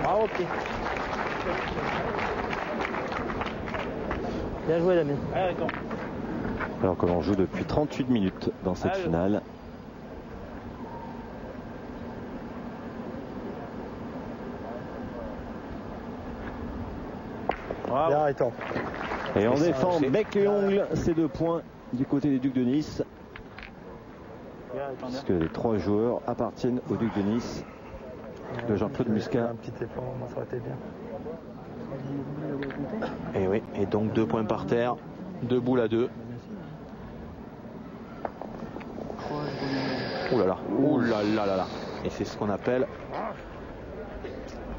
Bravo, pied. Bien joué, Damien. Alors que l'on joue depuis 38 minutes dans cette finale. Bien, et on défend bec et ongle ces 2 points du côté des Ducs de Nice. Puisque les 3 joueurs appartiennent aux Ducs de Nice. De Jean-Claude Muscat. Un petit effort, ça aurait été bien. Et oui, et donc 2 points par terre, 2 boules à 2. Ouh là là, ouh là là là là. Et c'est ce qu'on appelle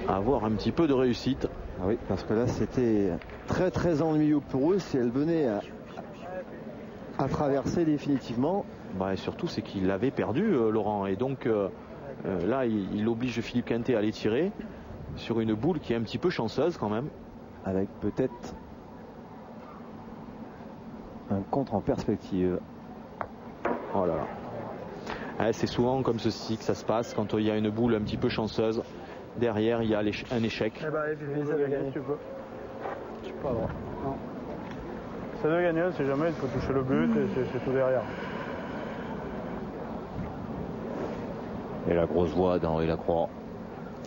avoir un petit peu de réussite. Ah oui, parce que là c'était très très ennuyeux pour eux si elle venait à traverser définitivement. Bah, et surtout c'est qu'il l'avait perdu, Laurent, et donc là il oblige Philippe Quintet à aller tirer sur une boule qui est un petit peu chanceuse quand même. Avec peut-être un contre en perspective. Oh là là. Ouais, c'est souvent comme ceci que ça se passe quand il y a une boule un petit peu chanceuse. Derrière, il y a un échec. Eh ben, ça veut gagner, tu peux. Tu peux pas avoir. Non. Ça veut gagner, c'est jamais, il faut toucher le but et c'est tout derrière. Et la grosse voix d'Henri Lacroix,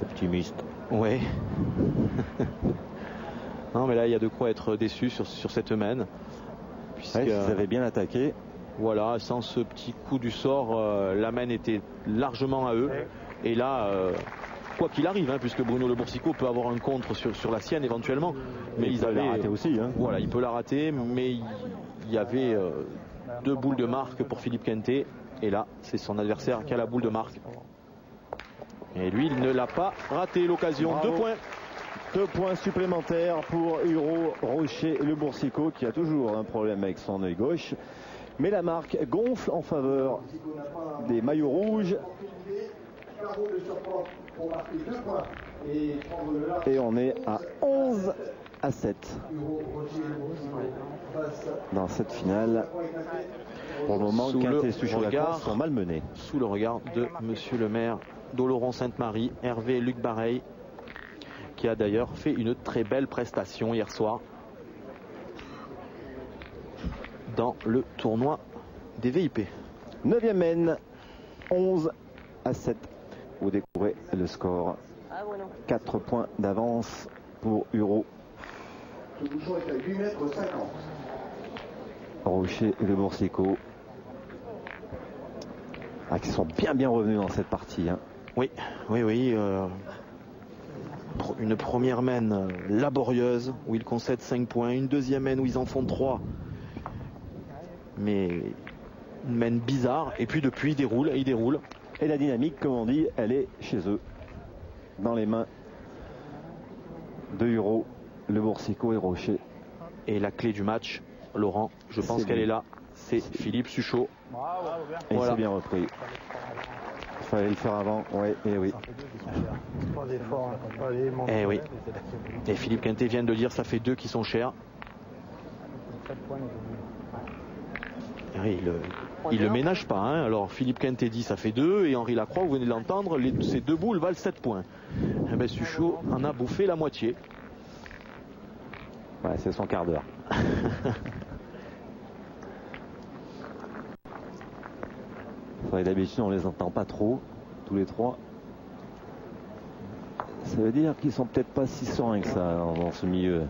optimiste. Oui. Non, mais là, il y a de quoi être déçu sur cette main. Puisque ils avaient bien attaqué. Voilà, sans ce petit coup du sort, la main était largement à eux. Et là, quoi qu'il arrive, hein, puisque Bruno Le Boursicot peut avoir un contre sur la sienne éventuellement. Mais ils avaient la rater aussi. Hein. Voilà, il peut la rater, mais il y avait 2 boules de marque pour Philippe Quintet. Et là, c'est son adversaire qui a la boule de marque. Et lui, il ne l'a pas raté l'occasion. 2 points. 2 points supplémentaires pour Huro Rocher Le Boursicot qui a toujours un problème avec son œil gauche. Mais la marque gonfle en faveur des maillots rouges. Et on est à 11-7 dans cette finale. Pour le moment, Quintet et Suchot sont malmenés. Sous le regard de Monsieur le maire d'Oloron-Sainte-Marie, Hervé Luc Bareil, qui a d'ailleurs fait une très belle prestation hier soir dans le tournoi des VIP. 9e mène, 11-7. Vous découvrez le score. 4 points d'avance pour Huro. Le bouchon est à 8,50 m. Rocher et Le Boursicot. Qui sont bien revenus dans cette partie. Hein. Oui. Une première main laborieuse où ils concèdent 5 points. Une deuxième main où ils en font 3. Mais une main bizarre. Et puis depuis, ils déroulent. Et la dynamique, comme on dit, elle est chez eux. Dans les mains de Huro, Le Boursicot et Rocher. Et la clé du match, Laurent, je pense qu'elle est là. C'est Philippe Suchot. Et voilà. C'est bien repris. Il fallait le faire avant. Ouais, et oui. Et oui. Et Philippe Quintet vient de le dire, ça fait 2 qui sont chers. Oui, il le ménage pas. Hein. Alors Philippe Quintet dit ça fait 2 et Henri Lacroix, vous venez de l'entendre, ces 2 boules valent 7 points. Et bien Suchot en a bouffé la moitié. Ouais, c'est son quart d'heure. D'habitude on les entend pas trop, tous les 3. Ça veut dire qu'ils sont peut-être pas si sereins que ça dans ce milieu.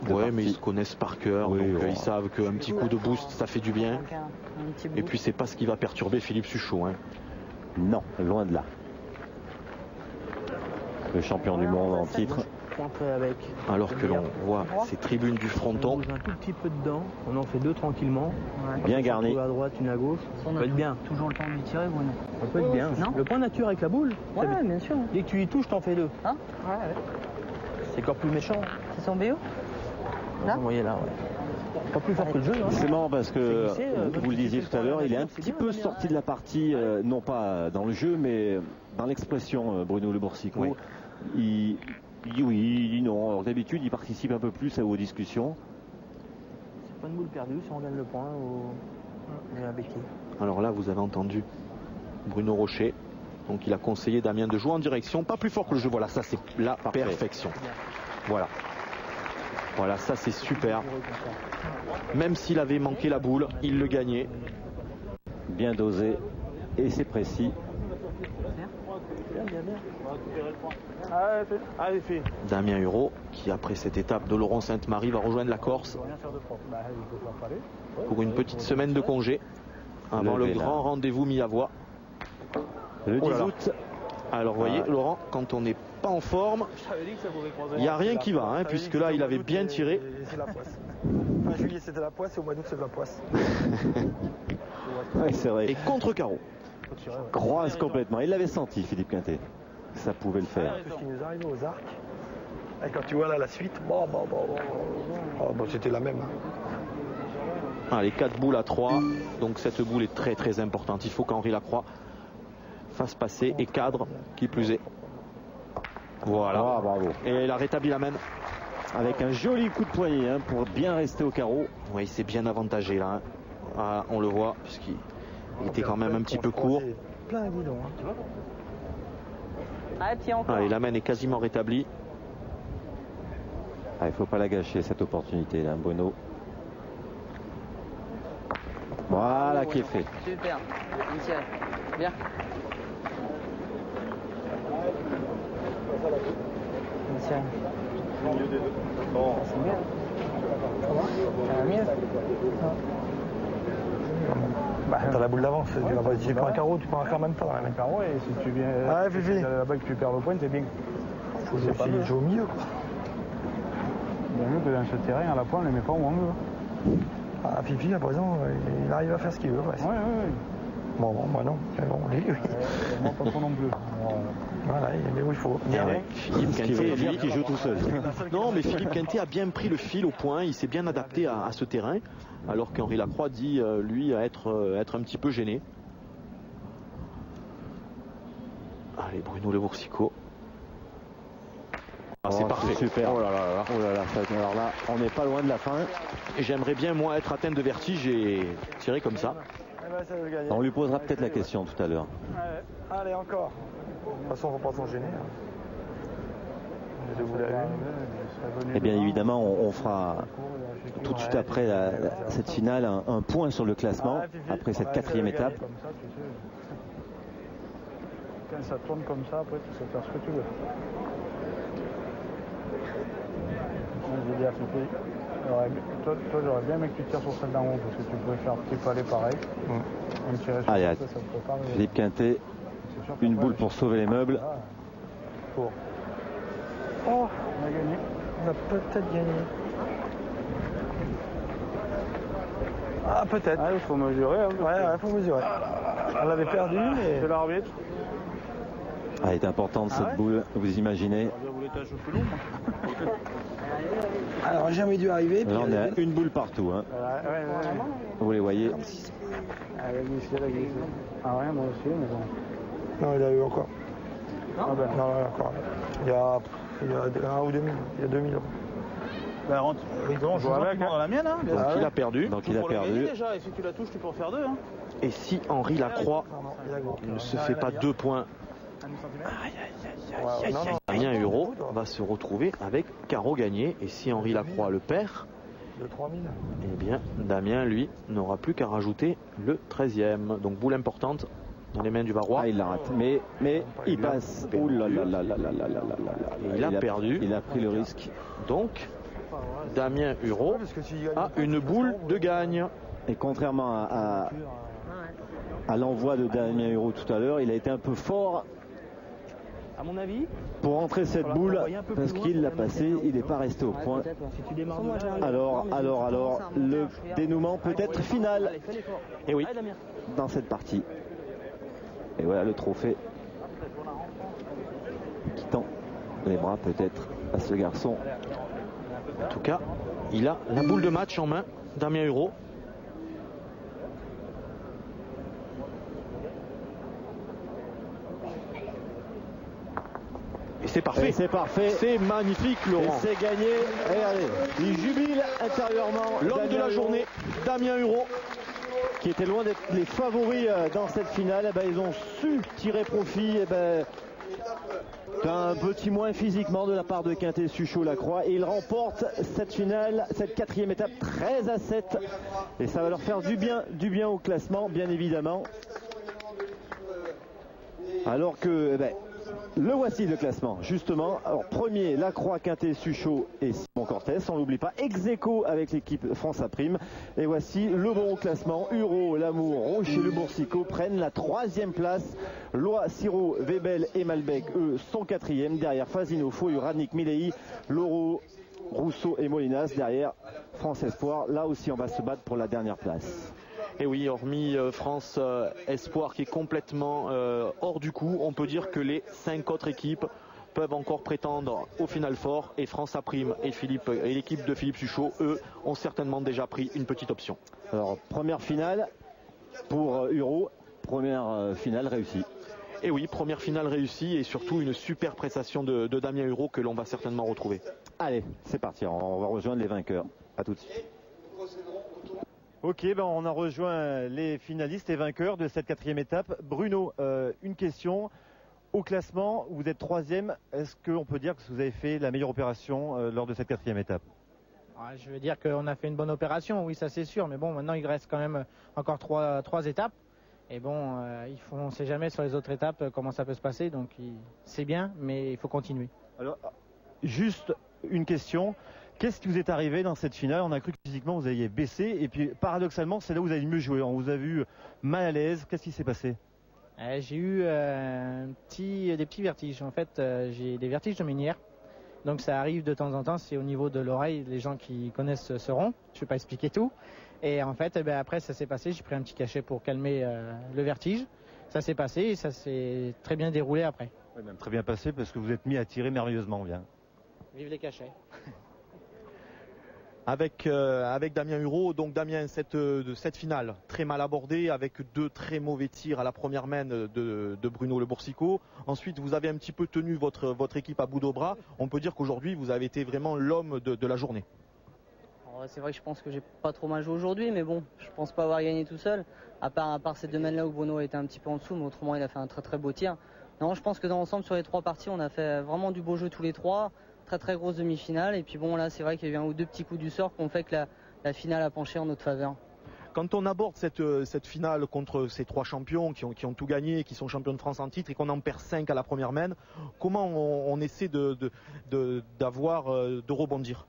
Ouais, mais ils se connaissent par cœur, donc ils savent qu'un petit coup de boost ça fait du bien. Et puis c'est pas ce qui va perturber Philippe Suchot. Hein. Non, loin de là. Le champion du monde en titre. Alors que l'on voit ces tribunes du fronton. On bouge un tout petit peu dedans, on en fait 2 tranquillement. Bien garni. Une à droite, une à gauche. Ça peut être bien. Toujours le temps de lui tirer, Bruno. Ça peut être bien. Non, le point nature avec la boule. Ouais, bien sûr. Dès que tu y touches, t'en fais 2. Hein? C'est encore plus méchant. C'est son BO? Là? Vous voyez là, ouais. Pas plus fort que le jeu. Hein. C'est marrant parce que, vous le disiez tout à l'heure, il est un petit peu sorti de la partie, non pas dans le jeu, mais dans l'expression, Bruno Le Boursicot. Oui. Il dit oui, il dit non. Alors, d'habitude, il participe un peu plus aux discussions. C'est pas une boule perdue si on gagne le point ou la béquille. Alors là, vous avez entendu Bruno Rocher. Donc il a conseillé Damien de jouer en direction, pas plus fort que le jeu. Voilà, ça c'est la perfection. Voilà. Voilà, ça c'est super. Même s'il avait manqué la boule, il le gagnait. Bien dosé et c'est précis. Damien Hureau, qui après cette étape de Laurent Sainte-Marie va rejoindre la Corse pour une petite semaine de congé avant le grand rendez-vous mi-avoie. Le 10 août. Alors vous voyez, Laurent, quand on n'est pas en forme, il n'y a rien qui va, hein, puisque là il avait bien tiré. C'est la poisse. Fin juillet c'était la poisse et au mois d'août c'est de la poisse. Oui, c'est vrai. Et contre carreau. Croise complètement. Il l'avait senti, Philippe Quintet. Ça pouvait le faire. Tout ce qui nous arrive aux arcs. Et quand tu vois là la suite, c'était la même. Allez, 4 boules à 3. Donc cette boule est très très importante. Il faut qu'Henri Lacroix fasse passer et cadre, qui plus est. Voilà. Ah, bravo. Et il a rétabli la main. Avec un joli coup de poignet hein, pour bien rester au carreau. Oui, il s'est bien avantagé là. Hein. Ah, on le voit, puisqu'il était quand même un petit peu court. Plein guidon. Allez, la main est quasiment rétablie. Il ne faut pas la gâcher cette opportunité là, Bruno. Voilà qui est fait. Super, nickel, bien. Nickel. C'est mieux. Ça va mieux. T'as la boule d'avance, si tu prends un carreau, tu prends un carreau en même temps. Un carreau et si tu viens là-bas et que tu perds le point, t'es bien. Faut jouer au milieu. Bien mieux que dans ce terrain, à la pointe, on ne les met pas au milieu. Ah, Fifi, à présent, il arrive à faire ce qu'il veut. Oui. Bon, moi non. Mais bon, lui, oui. Moi, pas trop non plus. Voilà, il est où il faut. Philippe Quintet, lui, qui joue tout seul. Non, mais Philippe Quintet a bien pris le fil au point. Il s'est bien adapté à ce terrain. Alors qu'Henri Lacroix dit, lui, à être un petit peu gêné. Allez, Bruno Le Boursicot. Ah, c'est parfait. Super. Oh là là, alors là, on n'est pas loin de la fin. Et j'aimerais bien, moi, être atteint de vertige et tirer comme ça. On lui posera peut-être la question tout à l'heure. Allez, encore. De toute façon, il ne faut pas s'en gêner. Et bien évidemment, on fera tout de suite après cette finale un point sur le classement, après cette 4e étape. Quand ça tourne comme ça, après tu sais faire ce que tu veux. Je dis à Fifi, toi j'aurais bien aimé que tu tires sur celle d'en haut parce que tu pouvais faire un petit peu aller pareil. Allez, Philippe Quintet, une boule pour sauver les meubles. Oh, on a gagné. On a peut-être gagné. Ah, peut-être. Ah, il faut mesurer. Hein, il faut mesurer. On l'avait perdu, mais... C'est l'arbitre. Elle est importante cette boule, vous imaginez. Alors, jamais dû arriver. Là, on a une boule partout. Hein. Vous les voyez. Elle a glissé. Ah, rien, moi aussi, mais bon. Non, il y a eu encore. Non, encore. Il y a 1 ou 2000. Il y a 2000 euros. On joue avec dans la mienne. Hein, donc il a perdu. Donc il a perdu. Déjà, et si tu la touches, tu peux en faire 2. Hein. Et si Henri Lacroix ne se fait pas 2 points, Damien Hureau va se retrouver avec carreau gagné. Et si Henri Lacroix le perd, eh bien Damien, lui, n'aura plus qu'à rajouter le 13e. Donc boule importante dans les mains du Varois. Ah, il la rate. Mais il passe. Ouh là là là là là là là là. Il a perdu. Il a pris le risque. Donc, Damien Hureau a une boule de gagne. Et contrairement à l'envoi de Damien Hureau tout à l'heure, il a été un peu fort. À mon avis, pour rentrer cette boule, parce qu'il l'a passé, il n'est pas resté au point. Alors, le dénouement peut être final. Et oui, dans cette partie. Et voilà le trophée qui tend les bras peut-être à ce garçon. En tout cas, Il a la boule de match en main, Damien Hureau. Et c'est parfait. C'est parfait. C'est magnifique, Laurent. Et c'est gagné. Et allez, il jubile intérieurement. L'homme de la journée, Damien Hureau. Qui était loin d'être les favoris dans cette finale. Eh ben, ils ont su tirer profit d'un petit moins physiquement de la part de Quintet, Suchot, Lacroix. Et ils remportent cette finale, cette 4e étape 13-7. Et ça va leur faire du bien au classement, bien évidemment. Alors que... le voici le classement, justement. Alors, premier, Lacroix, Quintet, Suchot et Simon Cortès. On l'oublie pas. Ex-aequo avec l'équipe France à prime. Et voici le bon classement. Hureau, Lamour, Rocher, Le Boursicot prennent la 3e place. Loa, Siro, Webel et Malbec, eux, sont 4e. Derrière Fazino, Fouille, Radnik, Milei, Loro, Rousseau et Molinas. Derrière France Espoir. Là aussi, on va se battre pour la dernière place. Et oui, hormis France Espoir qui est complètement hors du coup, on peut dire que les 5 autres équipes peuvent encore prétendre au Final Four. Et France A Prime et l'équipe de Philippe Suchot, eux, ont certainement déjà pris une petite option. Alors, première finale pour Hureau, première finale réussie. Et oui, première finale réussie et surtout une super prestation de Damien Hureau que l'on va certainement retrouver. Allez, c'est parti, on va rejoindre les vainqueurs. À tout de suite. Ok, on a rejoint les finalistes et vainqueurs de cette 4e étape. Bruno, une question. Au classement, vous êtes 3e. Est-ce qu'on peut dire que vous avez fait la meilleure opération lors de cette 4e étape? Je veux dire qu'on a fait une bonne opération, oui, ça c'est sûr. Mais bon, maintenant il reste quand même encore 3 étapes. Et bon, on ne sait jamais sur les autres étapes comment ça peut se passer. Donc c'est bien, mais il faut continuer. Alors, juste une question. Qu'est-ce qui vous est arrivé dans cette finale? On a cru que physiquement vous alliez baisser et puis paradoxalement c'est là où vous avez mieux joué. On vous a vu mal à l'aise. Qu'est-ce qui s'est passé? J'ai eu des petits vertiges. En fait, j'ai des vertiges de Ménière. Donc ça arrive de temps en temps, c'est au niveau de l'oreille. Les gens qui connaissent sauront. Je ne vais pas expliquer tout. Et en fait, après ça s'est passé. J'ai pris un petit cachet pour calmer le vertige. Ça s'est passé et ça s'est très bien déroulé après. Oui, même très bien passé parce que vous êtes mis à tirer merveilleusement bien. Vive les cachets. Avec Damien Hureau, donc Damien, cette finale très mal abordée avec 2 très mauvais tirs à la première main de Bruno Le Boursicot. Ensuite, vous avez un petit peu tenu votre équipe à bout de bras. On peut dire qu'aujourd'hui, vous avez été vraiment l'homme de la journée. C'est vrai que je pense que j'ai pas trop mal joué aujourd'hui, mais bon, je pense pas avoir gagné tout seul. À part ces 2 mains-là où Bruno était un petit peu en dessous, mais autrement, il a fait un très très beau tir. Non, je pense que dans l'ensemble, sur les 3 parties, on a fait vraiment du beau jeu tous les 3. Très grosse demi-finale et puis bon là c'est vrai qu'il y a eu 1 ou 2 petits coups du sort qui ont fait que la finale a penché en notre faveur. Quand on aborde cette finale contre ces 3 champions qui ont tout gagné, qui sont champions de France en titre et qu'on en perd 5 à la première main, comment on essaie de rebondir?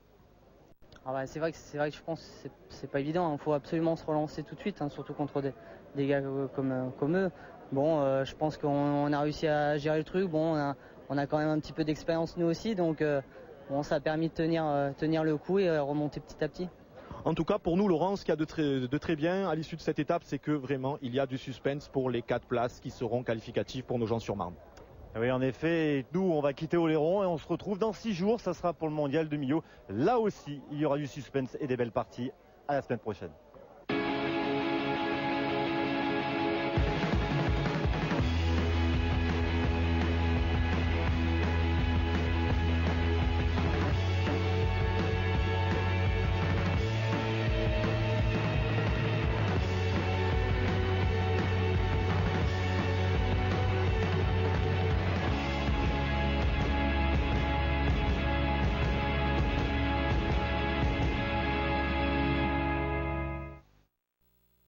C'est vrai que je pense que c'est pas évident, il faut absolument se relancer tout de suite, surtout contre des gars comme eux. Bon, je pense qu'on a réussi à gérer le truc. Bon, on a quand même un petit peu d'expérience nous aussi, donc ça a permis de tenir le coup et remonter petit à petit. En tout cas, pour nous, Laurent, ce qu'il y a de très bien à l'issue de cette étape, c'est que vraiment, il y a du suspense pour les 4 places qui seront qualificatives pour nos Gens-sur-Marne. Oui, en effet, nous, on va quitter Oléron et on se retrouve dans 6 jours. Ça sera pour le mondial de Millau. Là aussi, il y aura du suspense et des belles parties. À la semaine prochaine.